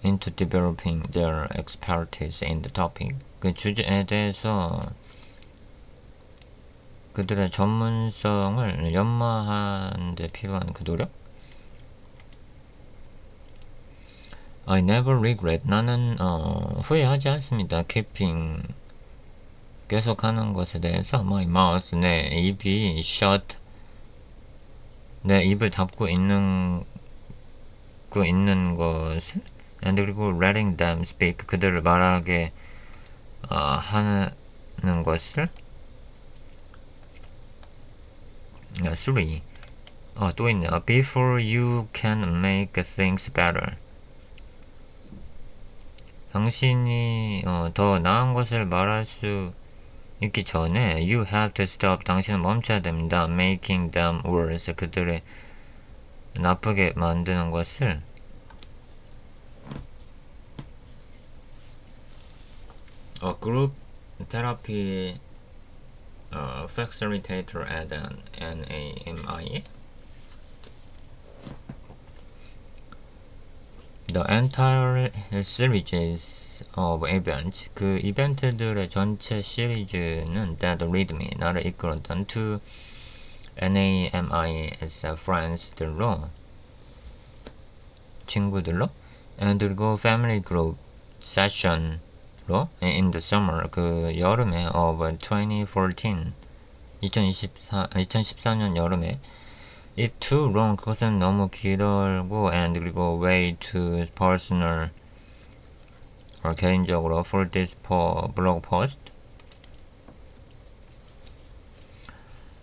Speaker 1: into developing their expertise in the topic 그 주제에 대해서 그들의 전문성을 연마하는 데 필요한 그 노력 I never regret 나는 후회하지 않습니다. keeping 계속하는 것에 대해서 my mouth 내 입이 shut 내 입을 닫고 있는 것을 and 그리고 letting them speak 그들을 말하게 하는 것을 3 또 있네. Before you can make things better 당신이 더 나은 것을 말할 수 있기 전에 you have to stop 당신은 멈춰야 됩니다. making them worse 그들을 나쁘게 만드는 것을 group therapy facilitator at an NAMI The entire series of events 그 이벤트들의 전체 시리즈는 that lead me 나를 이끌었던 to NAMI's friends들로 친구들로 and 그리고 family group session로 in the summer 그 여름에 of 2014 2014년 여름에 It's too long. 그것은 너무 길고 and 그리고 way too personal. 개인적으로 for this blog post.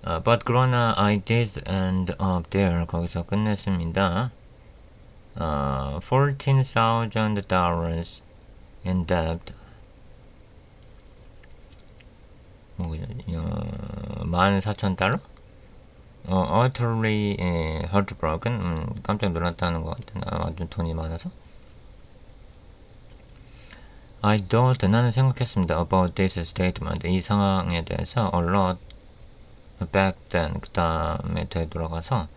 Speaker 1: But 그러나 I did end up there. 거기서 끝냈습니다. $14,000 in debt. 14,000달러? utterly heartbroken. 깜짝 놀랐다는 것 같아. 아주 돈이 많아서. I thought, 나는 생각했습니다. about this statement. 이 상황에 대해서 a lot back then. 그 다음에 되돌아가서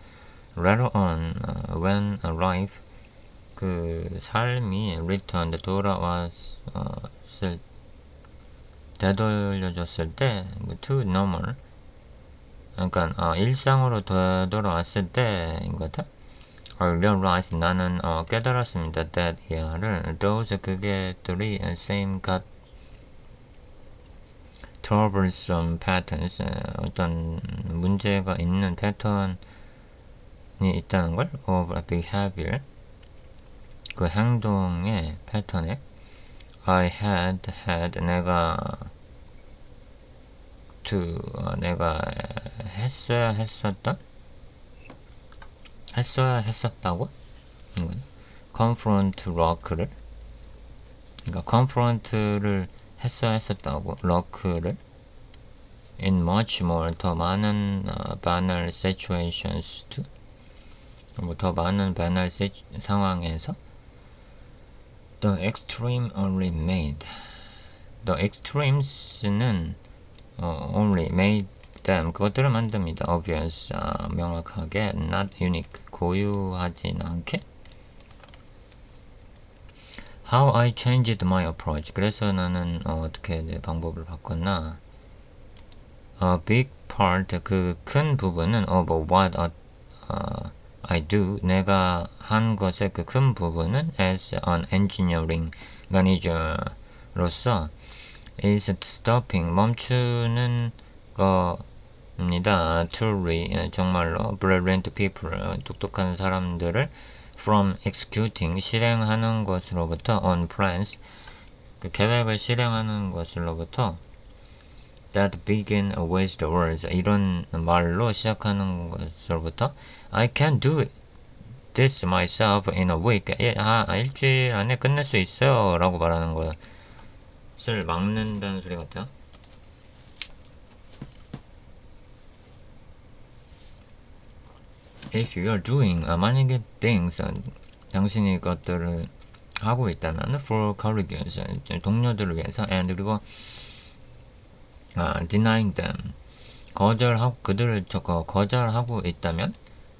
Speaker 1: later on, when life, 그 삶이 returned, 돌아왔을, 되돌려줬을 때, to normal, 그러니까 일상으로 되돌아왔을 때인 것 같아. I realized, 나는 깨달았습니다. that 이하를 those 그게들이 same got troublesome patterns, 어떤 문제가 있는 패턴이 있다는 걸 of behavior, 그 행동의 패턴에 I had 내가 to 내가 했어야 했었다고 confront rock를, 그러니까 confront를 했어야 했었다고 rock를 in much more, 더 많은 banal situations to, 더 많은 banal 상황에서 the extreme only made, the extremes는 only made them, 그것들을 만듭니다. obvious, 명확하게, not unique, 고유하진 않게. How I changed my approach, 그래서 나는 어떻게 내 방법을 바꿨나. A big part, 그 큰 부분은 of what I do, 내가 한 것의 그 큰 부분은 as an engineering manager로서 is stopping, 멈추는 겁니다. truly, 정말로 brilliant people, 똑똑한 사람들을 from executing, 실행하는 것으로부터 on plans, 그 계획을 실행하는 것으로부터 that begin with the words, 이런 말로 시작하는 것으로부터 I can do this myself in a week, 일주일 안에 끝낼 수 있어요 라고 말하는 것을 막는다는 소리 같아요. If you are doing, 만약에 things, 당신이 이것들을 하고 있다면 for colleagues, 동료들을 위해서, and 그리고 denying them, 그들을 거절하고 있다면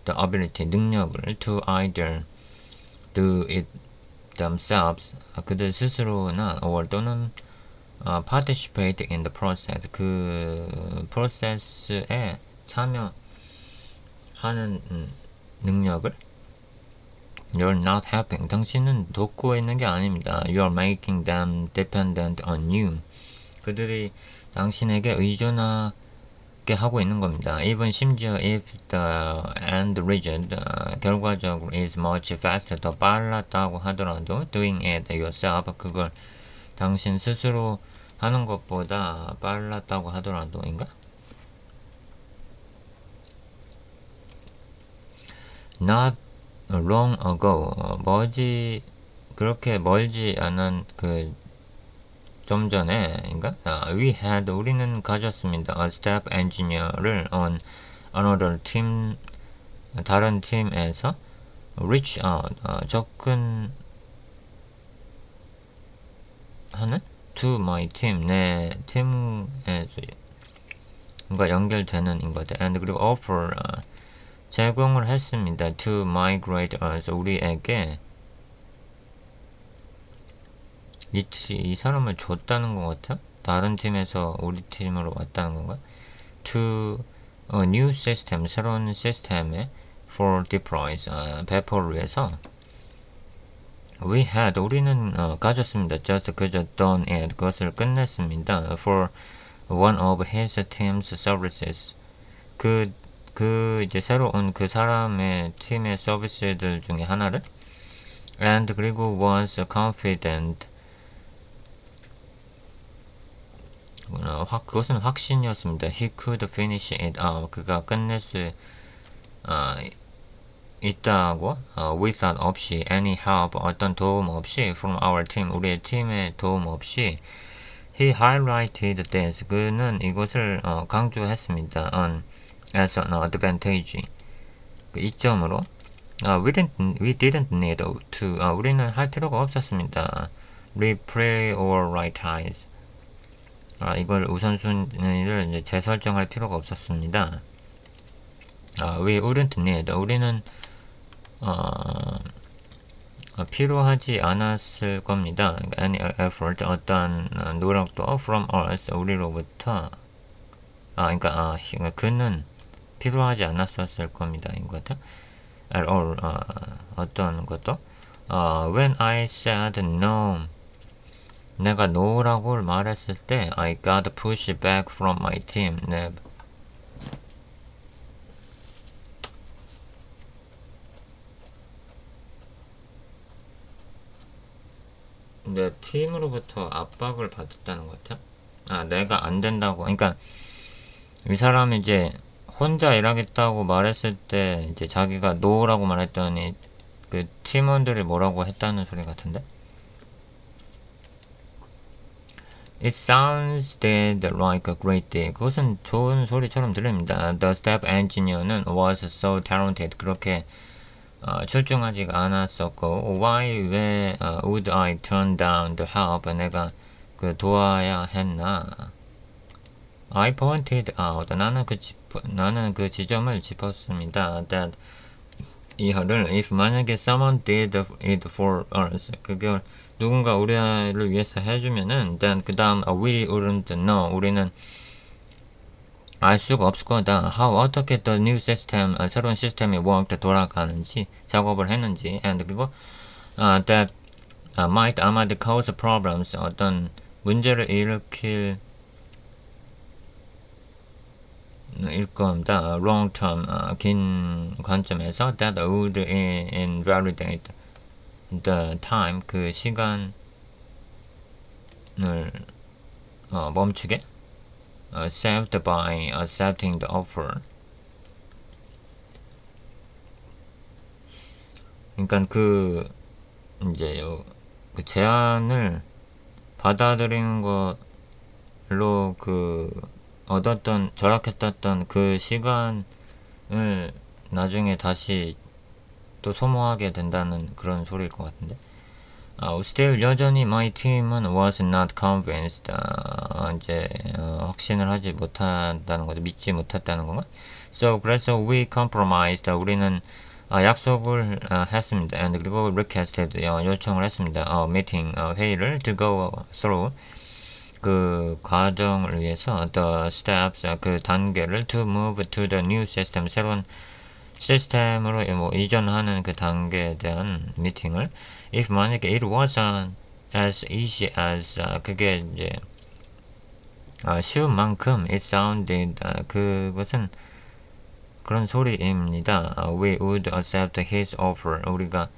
Speaker 1: the ability, 능력을 to either do it themselves, 그들 스스로나 or 또는 participate in the process, 그 프로세스에 참여하는 능력을 You're not helping, 당신은 돕고 있는 게 아닙니다. You're making them dependent on you, 그들이 당신에게 의존하게 하고 있는 겁니다. Even 심지어 if the end result, 결과적으로 is much faster, 더 빨랐다고 하더라도 doing it yourself, 그걸 당신 스스로 하는 것보다 빨랐다고 하더라도인가? Not long ago, 그렇게 멀지 않은 좀 전에인가? We had, 우리는 가졌습니다. A staff engineer를 on another team, 다른 팀에서 reach out, 접근하는 to my team, 내 팀에서 연결되는 인거들, and 그리고 offer, 제공을 했습니다. to migrate us, 우리에게 이 사람을 줬다는 것 같아? 다른 팀에서 우리 팀으로 왔다는 건가? to a new system, 새로운 시스템에 for deploys, 배포를 위해서 we had, 우리는 가졌습니다. just 그저 done it, 그것을 끝냈습니다. for one of his team's services. 이제 새로 온 그 사람의 팀의 서비스들 중에 하나를 and 그리고 was confident 그것은 확신이었습니다. He could finish it. 그가 끝낼 수 있다고 without 없이 any help 어떤 도움 없이 from our team 우리의 팀의 도움 없이 he highlighted this 그는 이것을 강조했습니다. on as an advantage 그 이점으로 we didn't need to 우리는 할 필요가 없었습니다. reprioritize 이걸 우선순위를 이제 재설정할 필요가 없었습니다. we wouldn't need 우리는 필요하지 않았을 겁니다. any effort 어떤 노력도 from us 우리로부터 그러니까 그는 필요하지 않았었을 겁니다. 인 것 같아. at all 어떤 것도 when I said no 내가 no라고 말했을 때 I got pushed back from my team. 내 팀으로부터 압박을 받았다는 것 같아. 내가 안 된다고. 그러니까 이 사람이 이제 혼자 일하겠다고 말했을 때 이제 자기가 노라고 말했더니 그 팀원들이 뭐라고 했다는 소리 같은데. It sounds like a great deal. 그것은 좋은 소리처럼 들립니다. The staff engineer는 was so talented. 그렇게 출중하지가 않았었고 왜 would I turn down the help 내가 그 도와야 했나 I pointed out 나는 그 지점을 짚었습니다. that 이하를 if 만약에 someone did it for us 그걸 누군가 우리를 위해서 해주면은 then 그 다음 we wouldn't know 우리는 알 수가 없을 거다. How 어떻게 the new system 새로운 시스템이 돌아가는지 작업을 했는지 and 그리고 that might 아마 cause problems 어떤 문제를 일으킬 일 겁니다. long term 긴 관점에서 that would invalidate the time 그 시간을 멈추게 saved by accepting the offer. 그러니까 그 이제 그 제안을 받아들이는 걸로 그 절약했던 그 시간을 나중에 다시 또 소모하게 된다는 그런 소리일 것 같은데. still 여전히 my team은 was not convinced. 이제 확신을 하지 못한다는 거죠. 믿지 못했다는 건가? So 그래서 we compromised. 우리는 약속을 했습니다. and 그리고 requested 요청을 했습니다. meeting 회의를 to go through 그 과정을 위해서 the steps 그 단계를 to move to the new system 새로운 시스템으로 이전하는 그 단계에 대한 미팅을 if 만약에 it wasn't as easy as 그게 이제 쉬운 만큼 it sounded 그것은 그런 소리입니다. we would accept his offer 우리가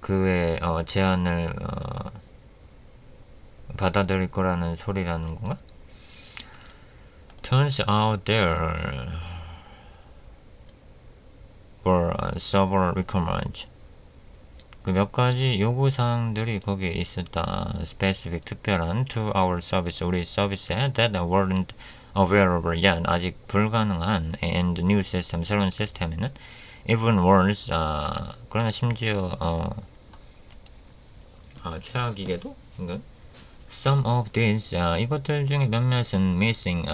Speaker 1: 그의 제안을 받아들일 거라는 소리라는 건가? Turns out there were several requirements. 그 몇 가지 요구사항들이 거기에 있었다. Specific 특별한 to our service 우리 서비스에 that weren't available yet 아직 불가능한 and new system 새로운 시스템에는 even worse 그러나 심지어 최악이게도 some of these 이것들 중에 몇몇은 missing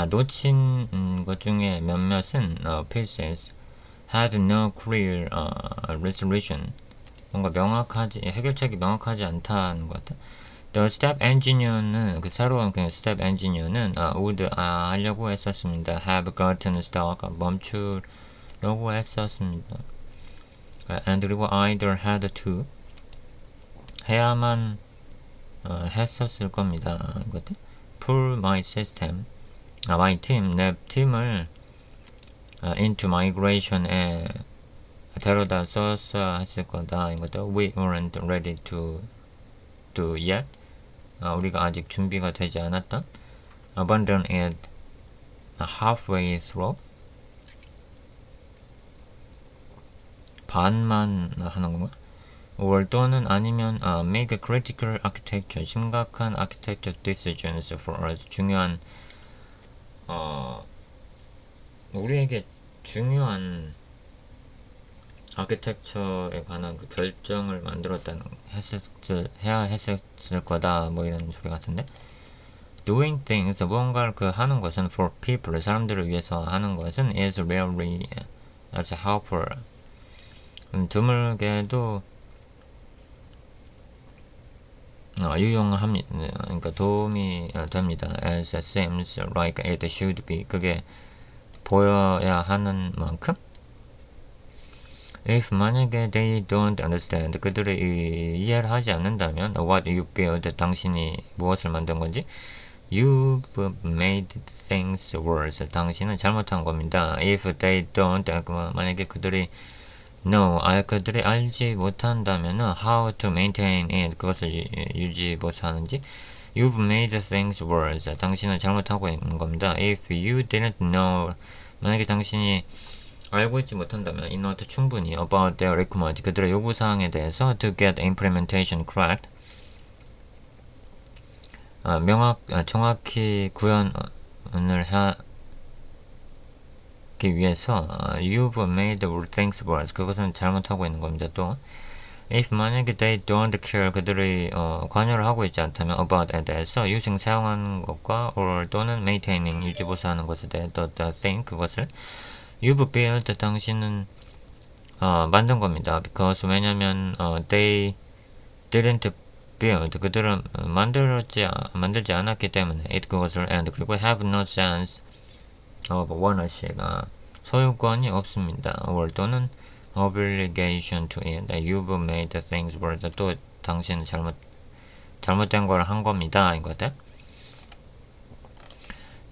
Speaker 1: 놓친 것 중에 몇몇은 pieces had no clear resolution 뭔가 해결책이 명확하지 않다는 것 같아. The step engineer는 그 새로운 그 step engineer는 would 하려고 했었습니다. have gotten stuck 멈추려고 했었습니다. and 그리고 either had to 해야만 했었을 겁니다. 이것들 pull my system, my team, 내 팀을 into migration에 데려다 썼어야 했을 거다. 이것도 we weren't ready to do yet. 우리가 아직 준비가 되지 않았던. abandon it halfway through. 반만 하는 건가? or 또는 아니면 make a critical architecture, 심각한 architecture decisions for us. 중요한 우리에게 중요한 아키텍처에 관한 그 결정을 해야 했을 거다. 뭐 이런 소리 같은데. Doing things, 무언가를 하는 것은 for people, 사람들을 위해서 하는 것은 is rarely as helpful. 드물게도 유용합니다. 그러니까 도움이 됩니다. As seems like it should be. 그게 보여야 하는 만큼. If 만약에 they don't understand, 그들이 이해를 하지 않는다면 what you build, 당신이 무엇을 만든 건지 you've made things worse, 당신은 잘못한 겁니다. If they don't, 만약에 그들이 그들이 알지 못한다면 how to maintain it, 그것을 유지 못하는지 you've made things worse, 당신은 잘못하고 있는 겁니다. If you didn't know, 만약에 당신이 알고 있지 못한다면 in order 충분히 about their requirement, 그들의 요구사항에 대해서 to get implementation correct, 정확히 구현을 하기 위해서 you've made things worse, 그것은 잘못하고 있는 겁니다. 또 if 만약에 they don't care, 그들이 관여를 하고 있지 않다면 about에 대해서 using 사용하는 것과 or 또는 maintaining 유지보수하는 것에 대해서 the thing, 그것을 you've built, 당신은 만든 겁니다. because 왜냐면 they didn't build, 그들은 만들지 않았기 때문에 it, 그것을 and 그리고 have no sense of ownership, 소유권이 없습니다. or 또는 obligation to it, you've made things worse, 또 당신은 잘못된 걸 한 겁니다. 이거다.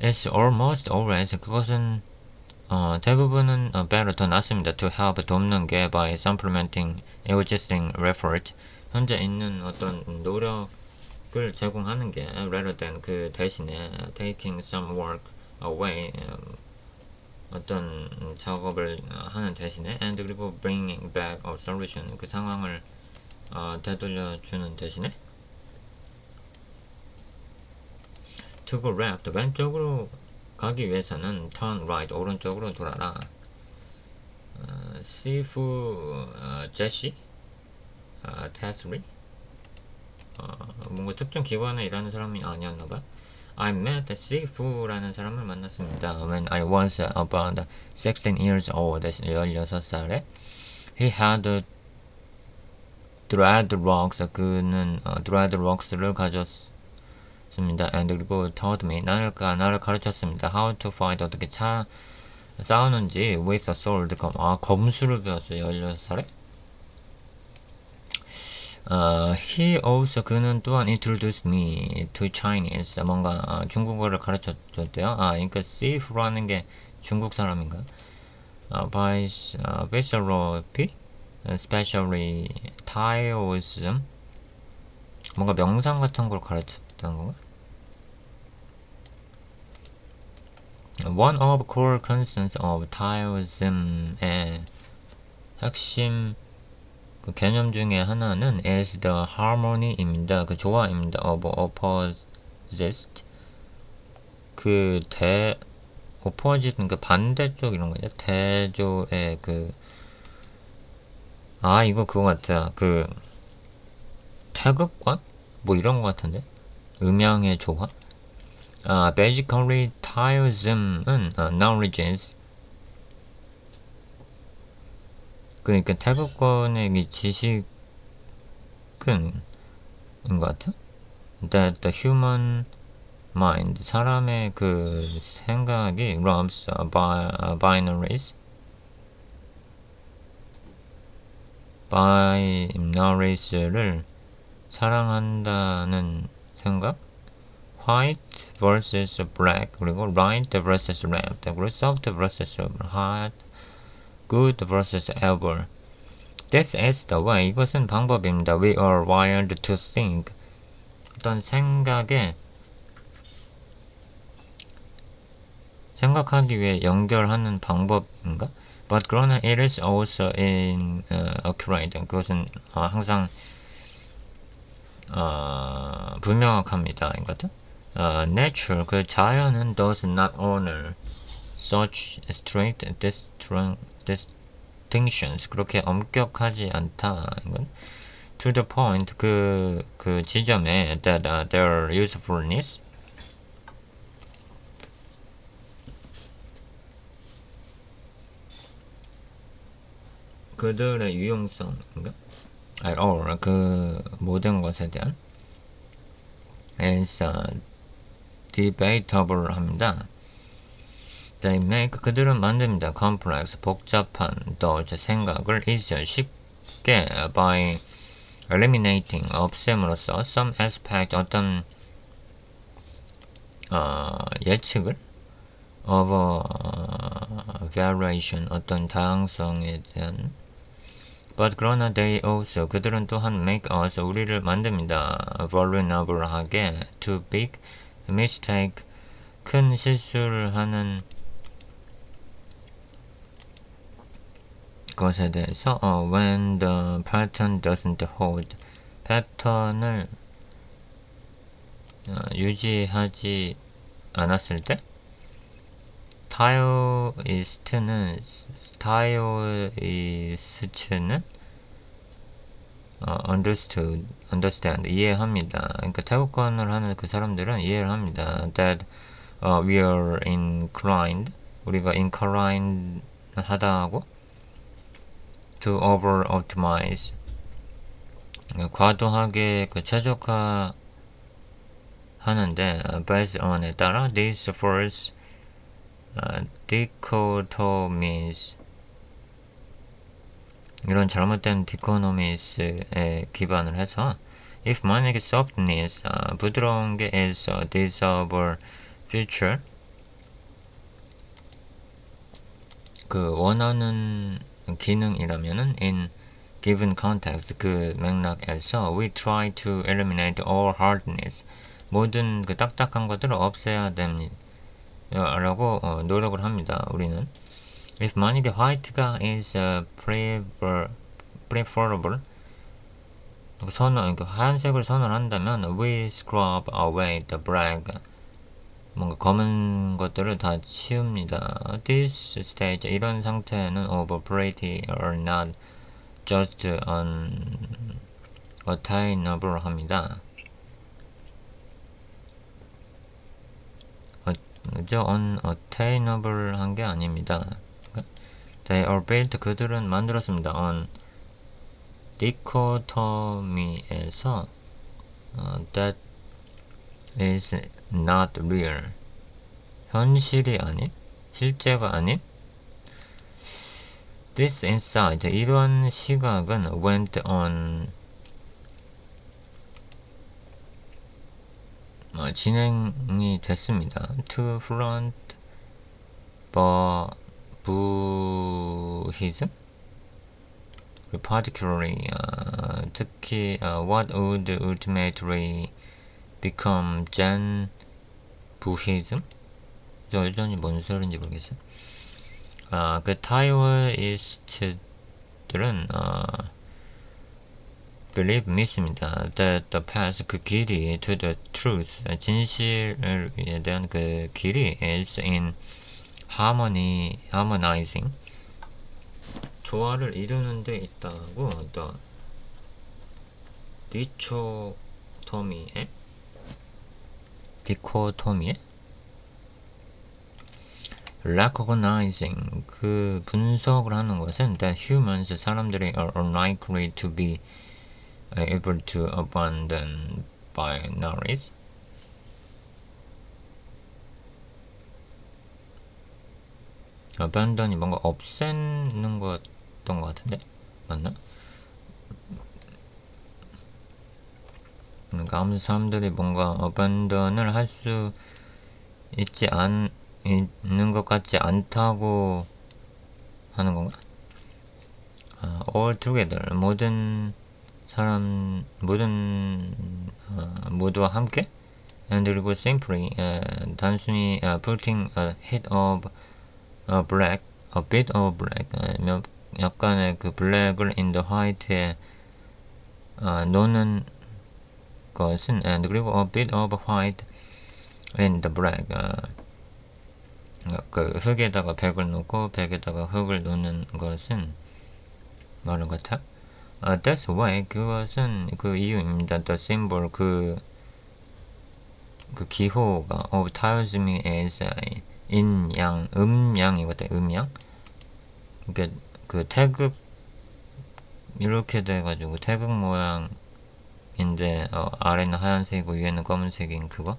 Speaker 1: It's almost always, 그것은 대부분은 better, 더 낫습니다. to help, 돕는 게 by supplementing existing effort, 현재 있는 어떤 노력을 제공하는 게 rather than, 그 대신에 taking some work away, 어떤 작업을 하는 대신에 and 그리고 bringing back a solution, 그 상황을 되돌려주는 대신에 to go left, 왼쪽으로 가기 위해서는 turn right, 오른쪽으로 돌아라. 시프 제시 테스리, 뭔가 특정 기관에 일하는 사람이 아니었나봐. I met 시프라는 사람을 만났습니다. When I was about 16 years old, 16살에. He had dreadlocks, 그는 dreadlocks를 가졌습니다. And 그리고 taught me, 나를 가르쳤습니다. How to fight, 어떻게 싸우는지 with a sword, 검수를 배웠어요. 16살에. He also, 그는 또한 introduced me to Chinese, 뭔가 중국어를 가르쳐줬대요. 그러니까 Sif라는 게 중국 사람인가? By specialty, especially Taoism, 뭔가 명상 같은 걸 가르쳤다는 건가? One of core concerns of Taoism의 핵심 그 개념 중에 하나는 is the harmony입니다. 그 조화입니다. of opposites, opposite, 그 반대쪽 이런 거죠. 대조의 이거 그거 같아. 태극권? 뭐 이런 거 같은데? 음양의 조화? Basically, Taoism은 knowledges, 그러니까 태극권의 지식은 인 것 같아. That the human mind, 사람의 그 생각이 robs binaries, binaries를 사랑한다는 생각, white vs black, 그리고 right vs left, 그리고 soft vs hard, good vs evil. This is the way. 이것은 방법입니다. We are wired to think. 어떤 생각하기 위해 연결하는 방법인가? But 그러나 it is also inaccurate. 그것은 항상 불명확합니다. 이거든. Nature, 그 자연은 does not honor such strict distinctions. 그렇게 엄격하지 않다. 이건 to the point, 그 지점에 that their usefulness, 그들의 유용성인가? at all, 그 모든 것에 대한 is debatable 합니다. They make, 그들은 만듭니다. complex, 복잡한 thought, 생각을 easier, 쉽게 by eliminating, 없앰으로써 some aspect, 어떤 예측을 of variation, 어떤 다양성에 대한. But 그러나 they also, 그들은 또한 make us, 우리를 만듭니다. vulnerable하게 to big mistake, 큰 실수를 하는 것에 대해서 when the pattern doesn't hold, 패턴을 유지하지 않았을 때. 타오이스트는 understand, 이해합니다. 그러니까 태국권을 하는 그 사람들은 이해를 합니다. That we are inclined, 우리가 inclined 하다고 to over optimize, 과도하게 그 최적화 하는데 based on에 따라 these false dichotomies, 이런 잘못된 디코노미스에 기반을 해서 if 만약에 softness, 부드러운 게 is a desirable feature, 그 원하는 기능이라면은 in given context, 그 맥락에서 we try to eliminate all hardness, 모든 그 딱딱한 것들을 없애야 됩니다 라고 노력을 합니다. 우리는 if 만약에 화이트가 is preferable, 하얀색을 선언한다면 we scrub away the black, 뭔가 검은 것들을 다 치웁니다. This stage, 이런 상태는 of purity are not just unattainable 합니다. 그죠? unattainable 한 게 아닙니다. They are built, 그들은 만들었습니다. on dichotomy에서 that is not real, 현실이 아닌, 실제가 아닌. This insight, 이런 시각은 went on, 진행이 됐습니다. to front Buddhism, particularly, 특히 what would ultimately become Zen Buddhism. 저 여전히 뭔 소리인지 모르겠어요. 그 타오이스트들은 believe, 믿습니다. that the path, 그 길이 to the truth, 진실을 위해 대한 그 길이 is in harmonizing, 조화를 이루는 데 있다고. the 디코토미에 recognizing, 그 분석을 하는 것은 that humans, 사람들이 are unlikely to be able to abandon binaries, abandon이 뭔가 없애는 거였던 것 같은데 맞나? 그러니까 아무 사람들이 뭔가 abandon을 할 수 있는 것 같지 않다고 하는 건가? all together 모두와 함께 and 그리고 simply 단순히 putting a bit of black 약간의 그 블랙을 in the white에 놓는 것은 and 그리고 a bit of white in the black 그 흙에다가 백을 놓고 백에다가 흙을 놓는 것은 뭐는 같아? That's why 그것은 그 이유입니다. The symbol 그 기호가 of tiles is 인양 음양이거든. 음양. 그러니까 그 태극 이렇게 돼가지고 태극 모양인데 아래는 하얀색이고 위에는 검은색인 그거.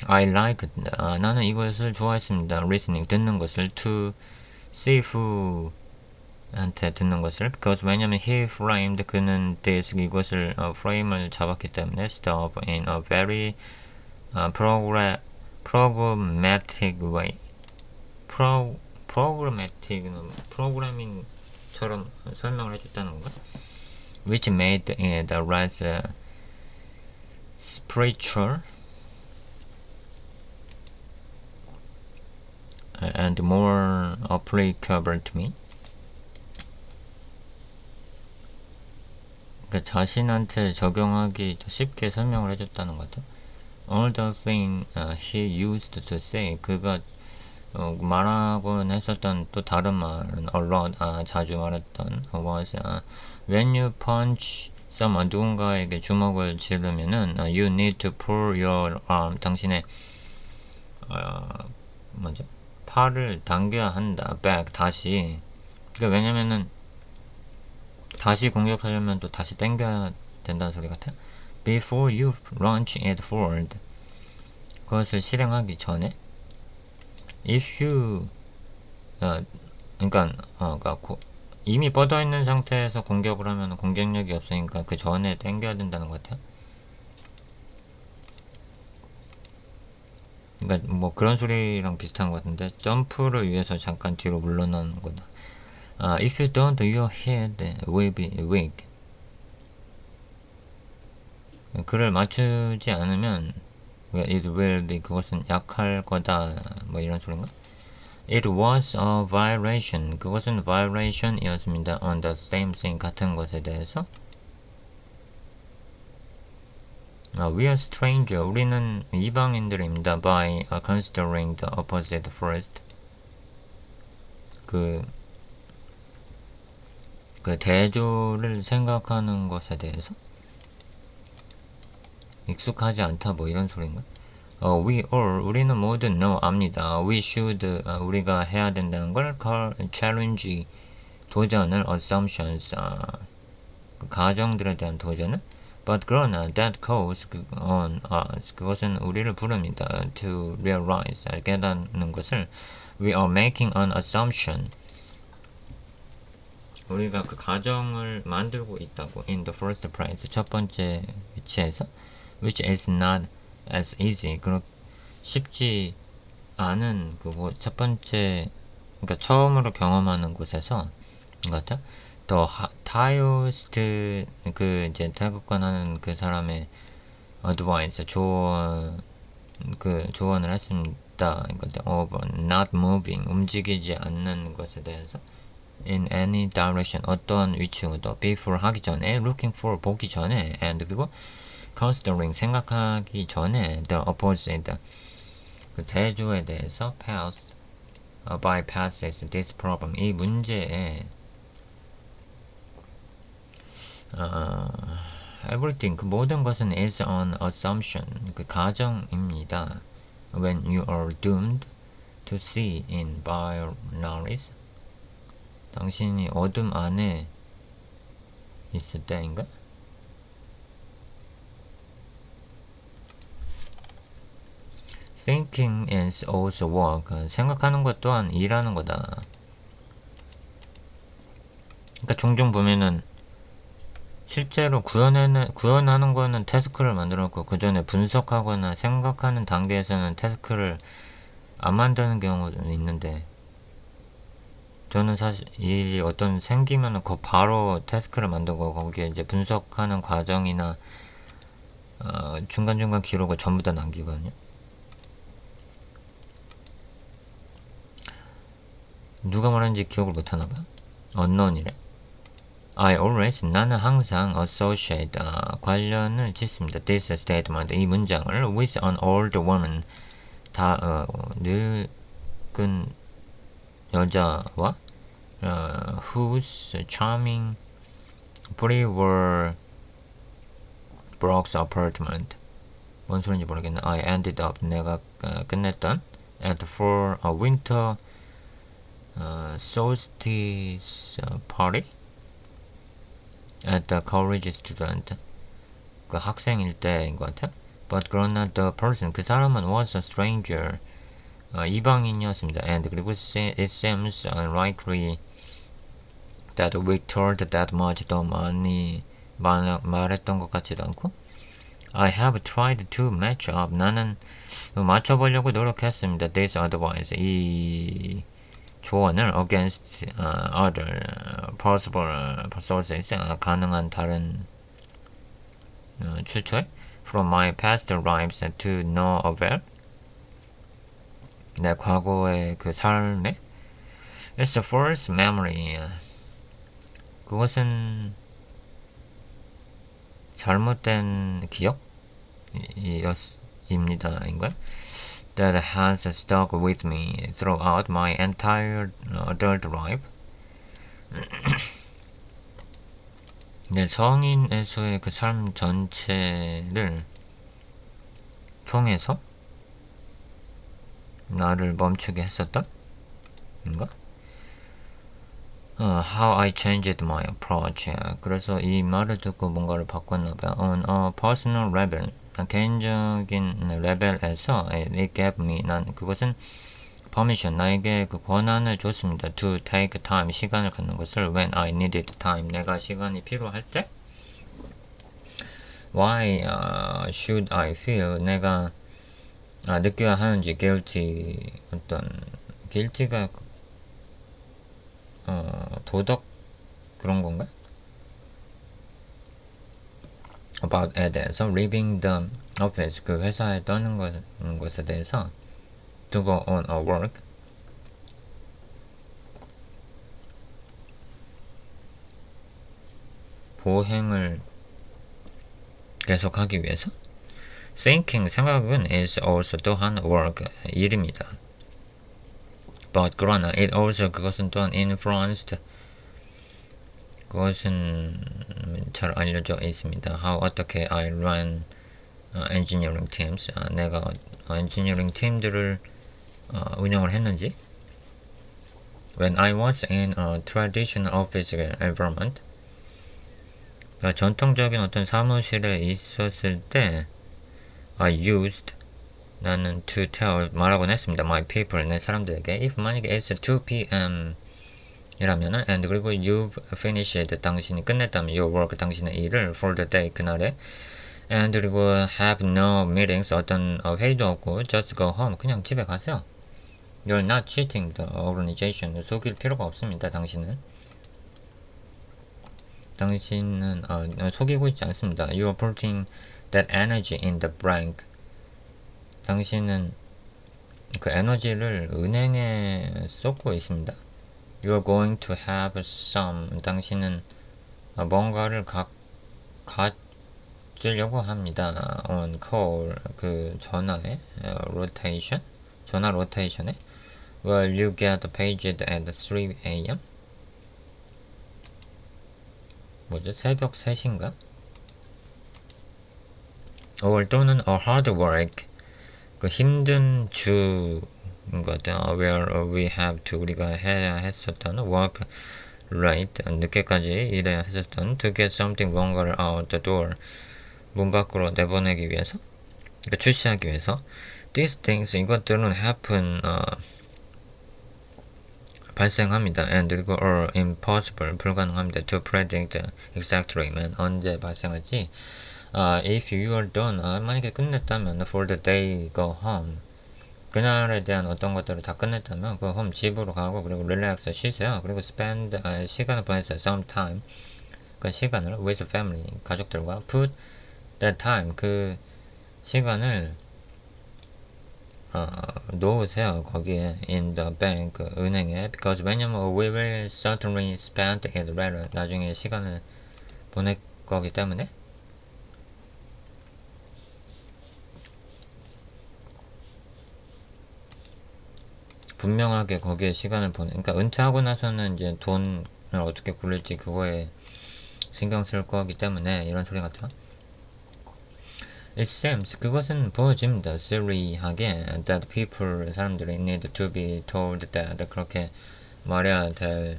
Speaker 1: I like 나는 이것을 좋아했습니다. Listening 듣는 것을 to see who 한테 듣는 것을 because 왜냐면 he framed 그는 this 이것을 frame을 잡았기 때문에 stop in a very programmatic way programmatic는 프로그래밍처럼 설명을 해줬다는 건가? which made it less spiritual and more applicable to me. 그러니까 자신한테 적용하기 쉽게 설명을 해줬다는 것 같아. All the thing he used to say 그가 말하곤 했었던 또 다른 말은 a lot 자주 말했던 was when you punch someone 누군가에게 주먹을 지르면은 you need to pull your arm 당신의 뭐죠? 팔을 당겨야 한다. back 다시. 그러니까 왜냐면은 다시 공격하려면 또 다시 당겨야 된다는 소리 같아. Before you launch it forward. 그것을 실행하기 전에. If you 그러니까 이미 뻗어 있는 상태에서 공격을 하면 공격력이 없으니까 그 전에 당겨야 된다는 것 같아. 그러니까 뭐 그런 소리랑 비슷한 것 같은데 점프를 위해서 잠깐 뒤로 물러나는 거다. If you don't, your head will be weak. 그를 맞추지 않으면 it will be 그것은 약할 거다 뭐 이런 소린가? It was a violation. 그것은 violation이었습니다. On the same thing 같은 것에 대해서. We are stranger. 우리는 이방인들입니다. By considering the opposite first. 그 대조를 생각하는 것에 대해서 익숙하지 않다 뭐 이런 소린가? We all 우리는 모두 know 압니다. We should 우리가 해야 된다는 걸 challenge 도전을 assumptions 그 가정들에 대한 도전을 but 그러나 that calls on us 그것은 우리를 부릅니다. To realize 깨닫는 것을 we are making an assumption 우리가 그 가정을 만들고 있다고 in the first place 첫 번째 위치에서 which is not as easy 그렇게 쉽지 않은 그 첫 번째 그러니까 처음으로 경험하는 곳에서 같아. 더 highest 그 이제 태극권하는 그 사람의 advice 조언을 했습니다. 이건데 of not moving 움직이지 않는 것에 대해서 in any direction 어떤 위치로도 before 하기 전에 looking for 보기 전에 and 그리고 considering 생각하기 전에 the opposite 그 대조에 대해서 pass bypasses this problem 이 문제에 everything 그 모든 것은 is an assumption 그 가정입니다. When you are doomed to see in binaries 당신이 어둠 안에 있을 때인가? Thinking is also work. 생각하는 것 또한 일하는 거다. 그러니까 종종 보면은 실제로 구현하는 거는 태스크를 만들었고, 그 전에 분석하거나 생각하는 단계에서는 태스크를 안 만드는 경우도 있는데, 저는 사실 일이 어떤 생기면은 그 바로 태스크를 만들고, 거기에 이제 분석하는 과정이나, 중간중간 기록을 전부 다 남기거든요. 누가 말하는지 기억을 못하나봐요. 언론이래. I always, 나는 항상 associate, 관련을 짓습니다. This statement, 이 문장을 with an old woman, 늙은 여자와 whose charming brewer Brock's apartment. 뭔 소린지 모르겠네. I ended up, 내가 끝냈던 at for a winter solstice party at the college student. 그 학생일 때인 것 같아. But 그러나 the person, 그 사람은 was a stranger. 이방인이었습니다. And 그리고 it seems unlikely that we told that much, 더 많이 말했던 것 같지도 않고. I have tried to match up, 나는 맞춰보려고 노력했습니다. This advice, 이 조언을 against other possible sources, 가능한 다른 출처 from my past lives to no avail, 내 과거의 그 삶에 it's a false memory, 그것은 잘못된 기억입니다. 인가요? That has stuck with me throughout my entire adult life. 내 성인에서의 그 삶 전체를 통해서 나를 멈추게 했었던 인가? How I changed my approach. 그래서 이 말을 듣고 뭔가를 바꿨나봐요. On a personal level, 개인적인 레벨에서 it gave me, 난 그것은 permission, 나에게 그 권한을 줬습니다. To take time, 시간을 갖는 것을 when I needed time, 내가 시간이 필요할 때. Why should I feel, 내가 느껴야 하는지 guilty, 어떤 guilty가 도덕 그런 건가? About에 대해서, leaving the office, 그 회사에 떠는 것에 대해서, to go on a work, 보행을 계속하기 위해서. Thinking, 생각은 is also 또한 work, 일입니다. But 그러나 it also, 그것은 또한 influenced, 그것은 잘 알려져 있습니다. How, 어떻게 I run engineering teams, 내가 엔지니어링 팀들을 운영을 했는지. When I was in a traditional office environment, 전통적인 어떤 사무실에 있었을 때 I used, 나는 to tell, 말하곤 했습니다. My people, 내 사람들에게, if 만약에 it's 2 p.m. 이라면은, and 그리고 you've finished, 당신이 끝냈다면 your work, 당신의 일을 for the day, 그날에, and 그리고 have no meetings, 어떤 회의도 없고, just go home, 그냥 집에 가세요. You're not cheating the organization, 속일 필요가 없습니다. 당신은 속이고 있지 않습니다. You're putting that energy in the bank, 당신은 그 에너지를 은행에 쏟고 있습니다. You're going to have some, 당신은 뭔가를 가지려고 합니다. On call, 그 전화에 rotation, 전화 로테이션에. Will you get paged at 3 a.m.? 뭐죠? 새벽 3시인가? Or 또는 a hard work, 그 힘든 주인 것 같아요. Where we have to, 우리가 해야 했었던 work late, 늦게까지 일해야 했었던 to get something, 뭔가를 out the door, 문 밖으로 내보내기 위해서, 그러니까 출시하기 위해서. These things, 이것들은 happen, 발생합니다. and 그리고 or impossible 불가능합니다. to predict exactly면 언제 발생할지. if you are done 만약에 끝냈다면 for the day go home 그날에 대한 어떤 것들을 다 끝냈다면 그 홈 집으로 가고 그리고 relax 쉬세요. 그리고 spend 시간을 보내세요. some time 그 시간을 with family 가족들과 put that time 그 시간을 놓으세요. 거기에 in the bank 은행에 because 왜냐면 we will certainly spend it later 나중에 시간을 보낼 거기 때문에 분명하게 거기에 시간을 그러니까 은퇴하고 나서는 이제 돈을 어떻게 굴릴지 그거에 신경 쓸 거기 때문에 이런 소리 같아. It seems 그것은 보여집니다. silly하게 that people 사람들이 need to be told that 그렇게 말해야 될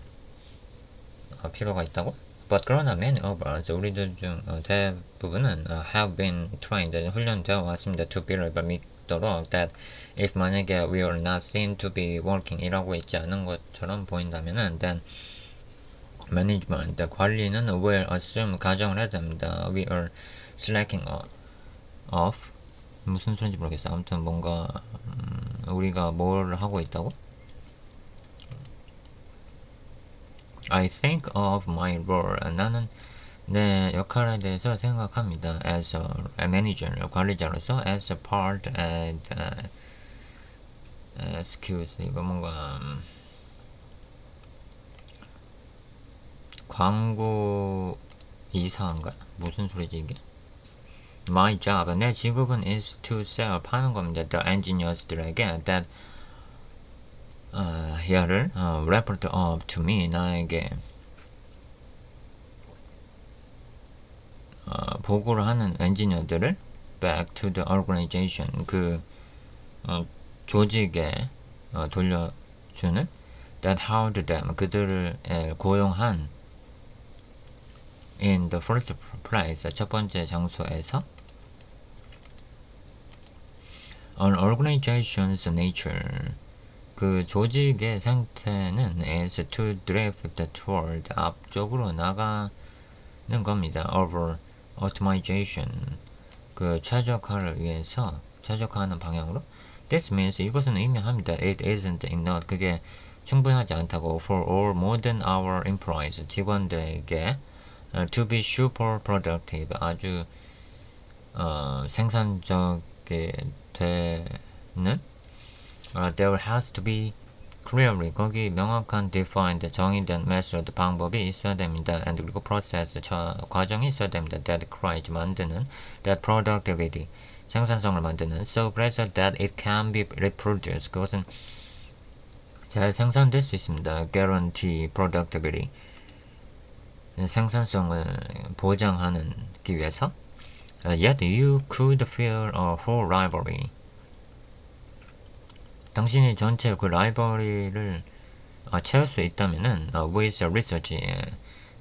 Speaker 1: 필요가 있다고? But 그러나 many of us 우리들 중 대부분은 have been trained 훈련되어 왔습니다. to believe 믿도록 that if 만약에 we are not seen to be working 이라고 있지 않은 것처럼 보인다면은 then management 관리는 will assume 가정을 해야 됩니다. we are slacking off 무슨 소리인지 모르겠어. 아무튼 뭔가 우리가 뭘 하고 있다고? I think of my role. 나는 내 역할에 대해서 생각합니다. as a manager, 관리자로서 as a part and excuse 이거 뭔가 광고 이사인가? 무슨 소리지 이게? My job, 내 직업은 is to sell 파는 겁니다. The engineers들에게 that 얘를 report up to me 나에게 보고를 하는 엔지니어들을 back to the organization 그 조직에 돌려주는 that hired them 그들을 고용한 in the first place 첫 번째 장소에서 an organization's nature 그 조직의 상태는 is to drift toward 앞쪽으로 나가는 겁니다. over automation 그 최적화를 위해서 최적화하는 방향으로 this means 이것은 의미합니다. it isn't enough 그게 충분하지 않다고 for all more than our employees 직원들에게 to be super productive 아주 생산적이 되는 there has to be clearly 거기 명확한 defined 정의된 method 방법이 있어야 됩니다. and 그리고 process 과정이 있어야 됩니다. that creates 만드는 that productivity 생산성을 만드는 so 그래서 that it can be reproduced 그것은 잘 생산될 수 있습니다. guarantee productivity 생산성을 보장하기 위해서 yet you could feel a whole rivalry 당신이 전체 그 라이벌리를 채울 수 있다면은 with research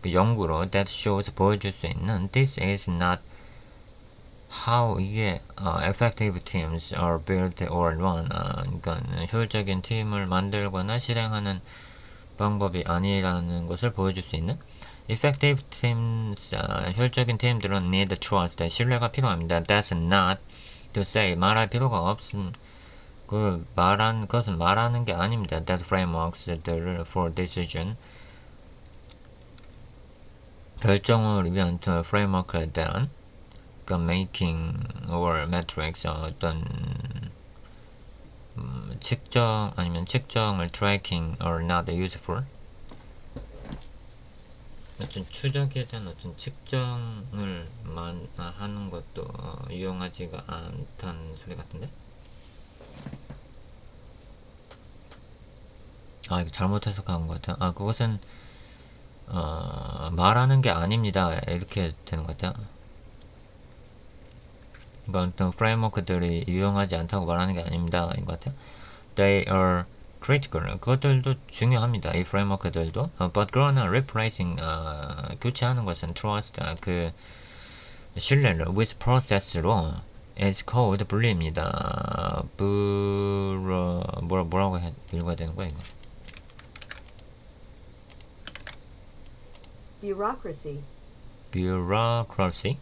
Speaker 1: 그 연구로 that shows 보여줄 수 있는 this is not how 이게 effective teams are built or run 그러니까 효율적인 팀을 만들거나 실행하는 방법이 아니라는 것을 보여줄 수 있는 effective teams 효율적인 팀들은 need trust 신뢰가 필요합니다. That's not to say 말할 필요가 없음 그 말한 것은 말하는 게 아닙니다. That frameworks들을 for decision 결정을 위한 framework에 대한 그 making or metrics 어떤 측정 아니면 측정을 tracking are not useful 어떤 추적에 대한 어떤 측정을 하는 것도 유용하지가 않다는 소리 같은데? 이거 잘못 해석한 것 같아요. 그것은 말하는 게 아닙니다. 이렇게 되는 것 같아요. 그러니까 어떤 프레임워크들이 유용하지 않다고 말하는 게 아닙니다. 인 것 같아요. They are critical. 그것들도 중요합니다. 이 프레임워크들도. But 그러나 replacing 교체하는 것은 trust 그 신뢰를 with process로 as code 분리입니다. 뭐라고 읽어야 되는 거야 이거?
Speaker 2: bureaucracy,
Speaker 1: bureaucracy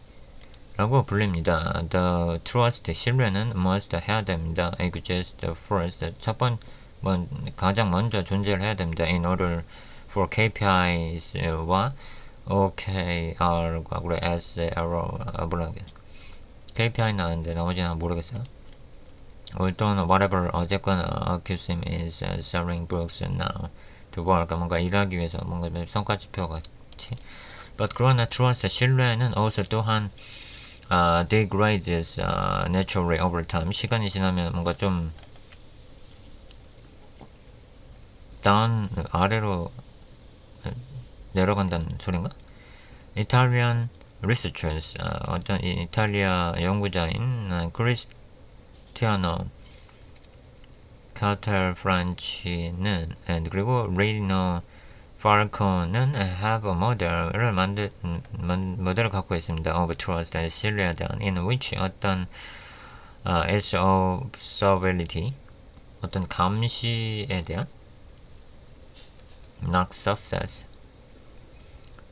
Speaker 1: 라고 불립니다. The trust, 신뢰는 must 해야 됩니다. exist first, 가장 먼저 존재를 해야 됩니다. In order for KPIs와 OKR과 그리고 SLO, KPI 나왔는데 나머지는 모르겠어요. 또는 whatever, 어쨌거나 accusing is selling books now to work, 뭔가 일하기 위해서 뭔가 성과 지표 같이. But 그러나 trust, 신뢰는 also 또한 degrades naturally over time. 시간이 지나면 뭔가 좀 down, 아래로 내려간다는 소린가? Italian researchers, 어떤 이탈리아 연구자인 크리스티아노 카텔프란치는 그리고 레이너 팔콘은 have a 모델을 갖고 있습니다. of trust, 신뢰에 대한, in which 어떤 is observability, 어떤 감시에 대한, not success,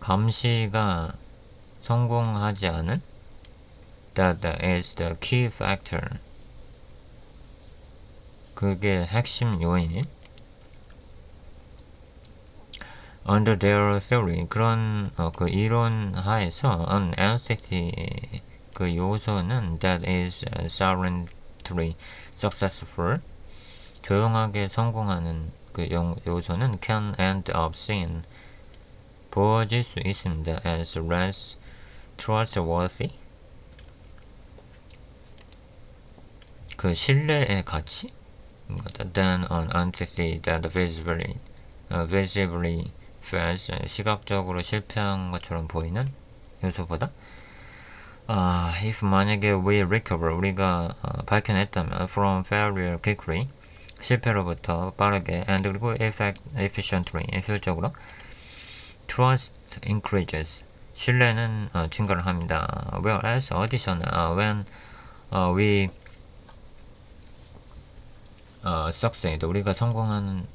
Speaker 1: 감시가 성공하지 않은, that is the key factor, 그게 핵심 요인인, under their theory, 그런 그 이론 하에서 an entity, 그 요소는 that is silently successful, 조용하게 성공하는 그 요소는 can end up seen, 보여질 수 있습니다. as less trustworthy, 그 신뢰의 가치, than an entity that visibly fails, 시각적으로 실패한 것처럼 보이는 요소보다. if 만약에 we recover, 우리가 발견했다면 from failure quickly, 실패로부터 빠르게, and 그리고 efficiently, 효율적으로, trust increases, 신뢰는 증가를 합니다. whereas 어디서나 when we succeed, 우리가 성공하는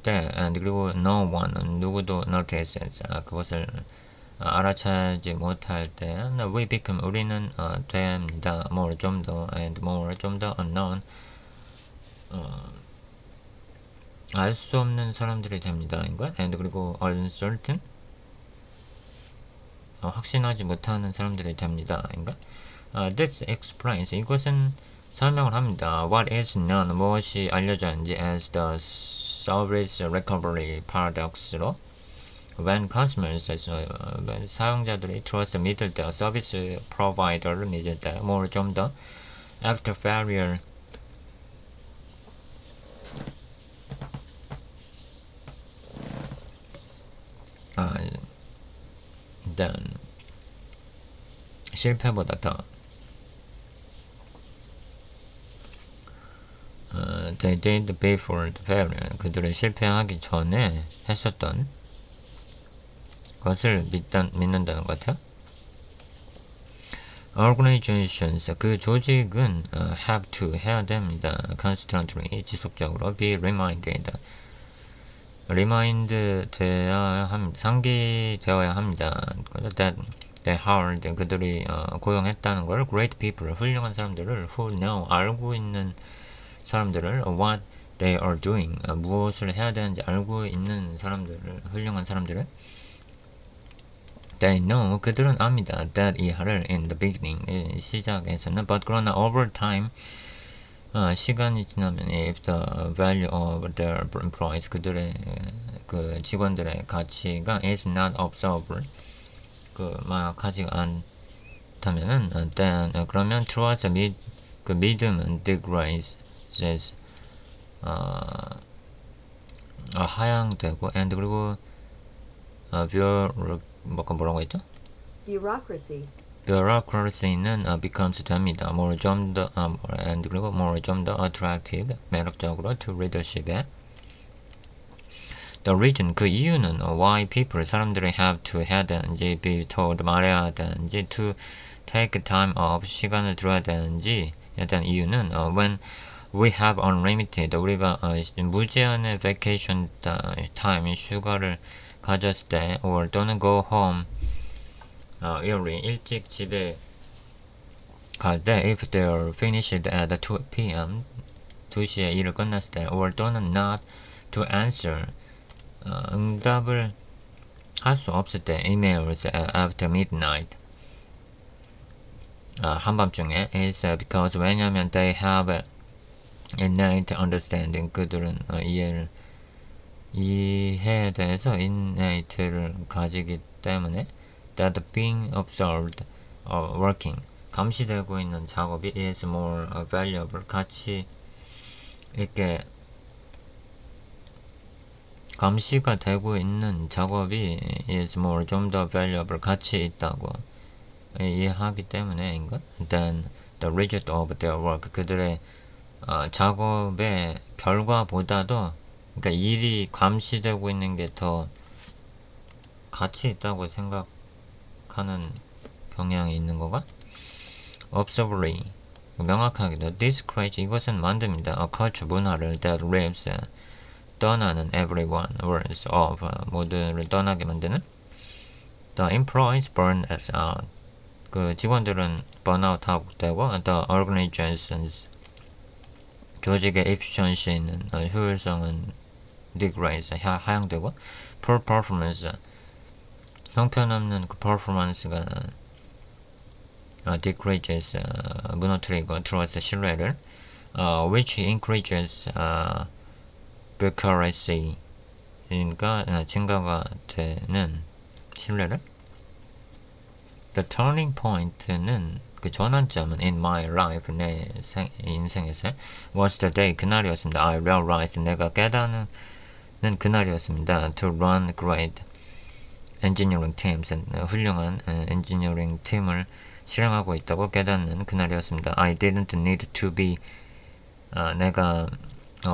Speaker 1: 때, and 그리고 no one, 누구도 notices, 그것을 알아차지 못할 때, we become, 우리는 됩니다. more, 좀 더, and more, 좀 더 unknown, 알 수 없는 사람들이 됩니다. 인가? and 그리고 uncertain, 확신하지 못하는 사람들이 됩니다. 인가? This explains, 이것은 설명을 합니다. What is known, 무엇이 알려져 있는지 as the service recovery paradox로, when customers, 사용자들이 trust, 믿을 때, 서비스 프로바이더를 믿을 때, more, 좀 더, after failure, then 실패보다 더, they did before the failure, 그들을 실패하기 전에 했었던 것을 믿는다는 것 같아요. Organizations, 그 조직은 have to, 해야 됩니다. constantly, 지속적으로 be reminded, remind 되어야 합니다. 상기되어야 합니다. that they hired, 그들이 고용했다는 걸, great people, 훌륭한 사람들을, who know, 알고 있는 사람들을, what they are doing, 무엇을 해야 되는지 알고 있는 사람들을, 훌륭한 사람들을, they know, 그들은 압니다. that 이하를 in the beginning, 시작에서는, but 그러나 over time, 시간이 지나면 if the value of their employees, 그들의 그 직원들의 가치가 is not observable, 만약하지 않다면은 then, 그러면 trust, 그 믿음은 degrades, 하향되고, and 그리고 뭐라고 했죠?
Speaker 2: bureaucracy,
Speaker 1: bureaucracy는 becomes 됩니다. more, 좀 더, and 그리고 more, 좀 더 attractive, 매력적으로 to readership에. The reason, 그 이유는 why people, 사람들이 have to, 해야 되는지, be told, 말해야 되는지, to take time off, 시간을 들어야 되는지 에 대한 이유는 when We have unlimited. 우리가 무제한의 vacation time, 휴가를 가졌을 때, or 또는 go home early, 일찍 집에 갈 때, if they're finished at 2 p.m. 2시에 일을 끝났을 때, or 또는 not to answer, 응답을 할 수 없을 때, emails after midnight, 한밤중에, is because 왜냐면 they have innate understanding, 그들은 이해에 대해서 innate를 가지기 때문에 that being observed working, 감시되고 있는 작업이 is more valuable, 가치 있게 감시가 되고 있는 작업이 is more, 좀 더 valuable, 가치 있다고 이해하기 때문에인가? than the result of their work, 그들의 작업의 결과보다도, 그러니까 일이 감시되고 있는 게 더 가치 있다고 생각하는 경향이 있는 거가? observably, 명확하게도 discourage, 이것은 만듭니다. a culture, 문화를 that lives, 떠나는 everyone, words of, 모두를 떠나게 만드는 the employees burn us out, 그 직원들은 burnout 하고 되고 the organizations, 조직의 efficiency는 효율성은 degrades, 하향되고 poor performance, 형편없는 그 performance가 decreases, 무너뜨리고 trust, 신뢰를 which increases bureaucracy, 그러니까 증가가 되는 신뢰를. The turning point는 그 전환점은 in my life, 내 인생에서 was the day, 그날이었습니다. I realized, 내가 깨닫는 그날이었습니다. To run great engineering teams, 훌륭한 엔지니어링 팀을 실행하고 있다고 깨닫는 그날이었습니다. I didn't need to be, 내가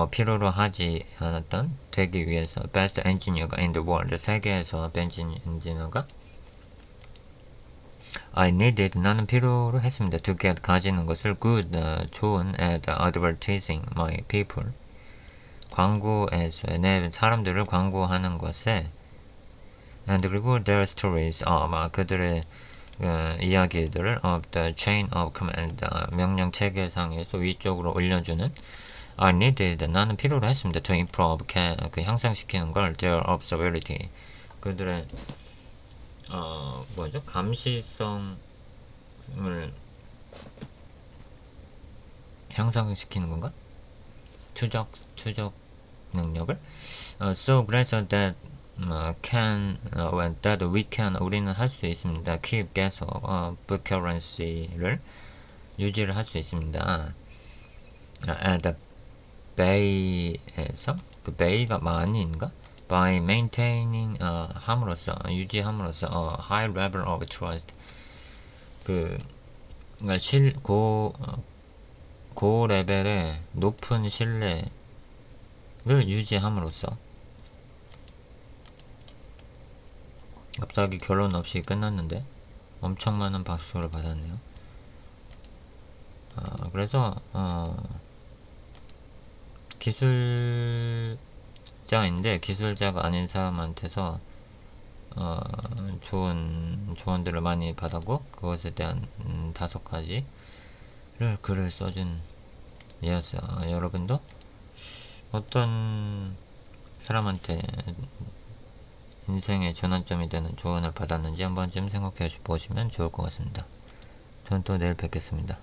Speaker 1: 필요로 하지 않았던, 되기 위해서 best engineer가 in the world, 세계에서 베스트 엔지니어가 I needed, 나는 필요로 했습니다. to get, 가지는 것을 good, 좋은 at advertising my people, 광고에서 내 사람들을 광고하는 것에 and 그리고 their stories, 그들의 이야기들을 of the chain of command, 명령 체계상에서 위쪽으로 올려주는 I needed, 나는 필요로 했습니다. to improve, 그 향상시키는 걸 their observability, 그들의 뭐죠? 감시성을 향상시키는 건가? 추적 능력을. So 그래서 that can, when that we can, 우리는 할 수 있습니다. keep, 계속 buoyancy를 유지를 할 수 있습니다. at the bay에서, 그 bay가 많이인가? by maintaining, 함으로써, 유지함으로써 high level of trust, 그러니까 고 레벨의 높은 신뢰를 유지함으로써. 갑자기 결론 없이 끝났는데 엄청 많은 박수를 받았네요. 그래서 기술자인데 기술자가 아닌 사람한테서 좋은 조언들을 많이 받았고, 그것에 대한 5가지를 글을 써준 이었어요. 여러분도 어떤 사람한테 인생의 전환점이 되는 조언을 받았는지 한 번쯤 생각해 보시면 좋을 것 같습니다. 저는 또 내일 뵙겠습니다.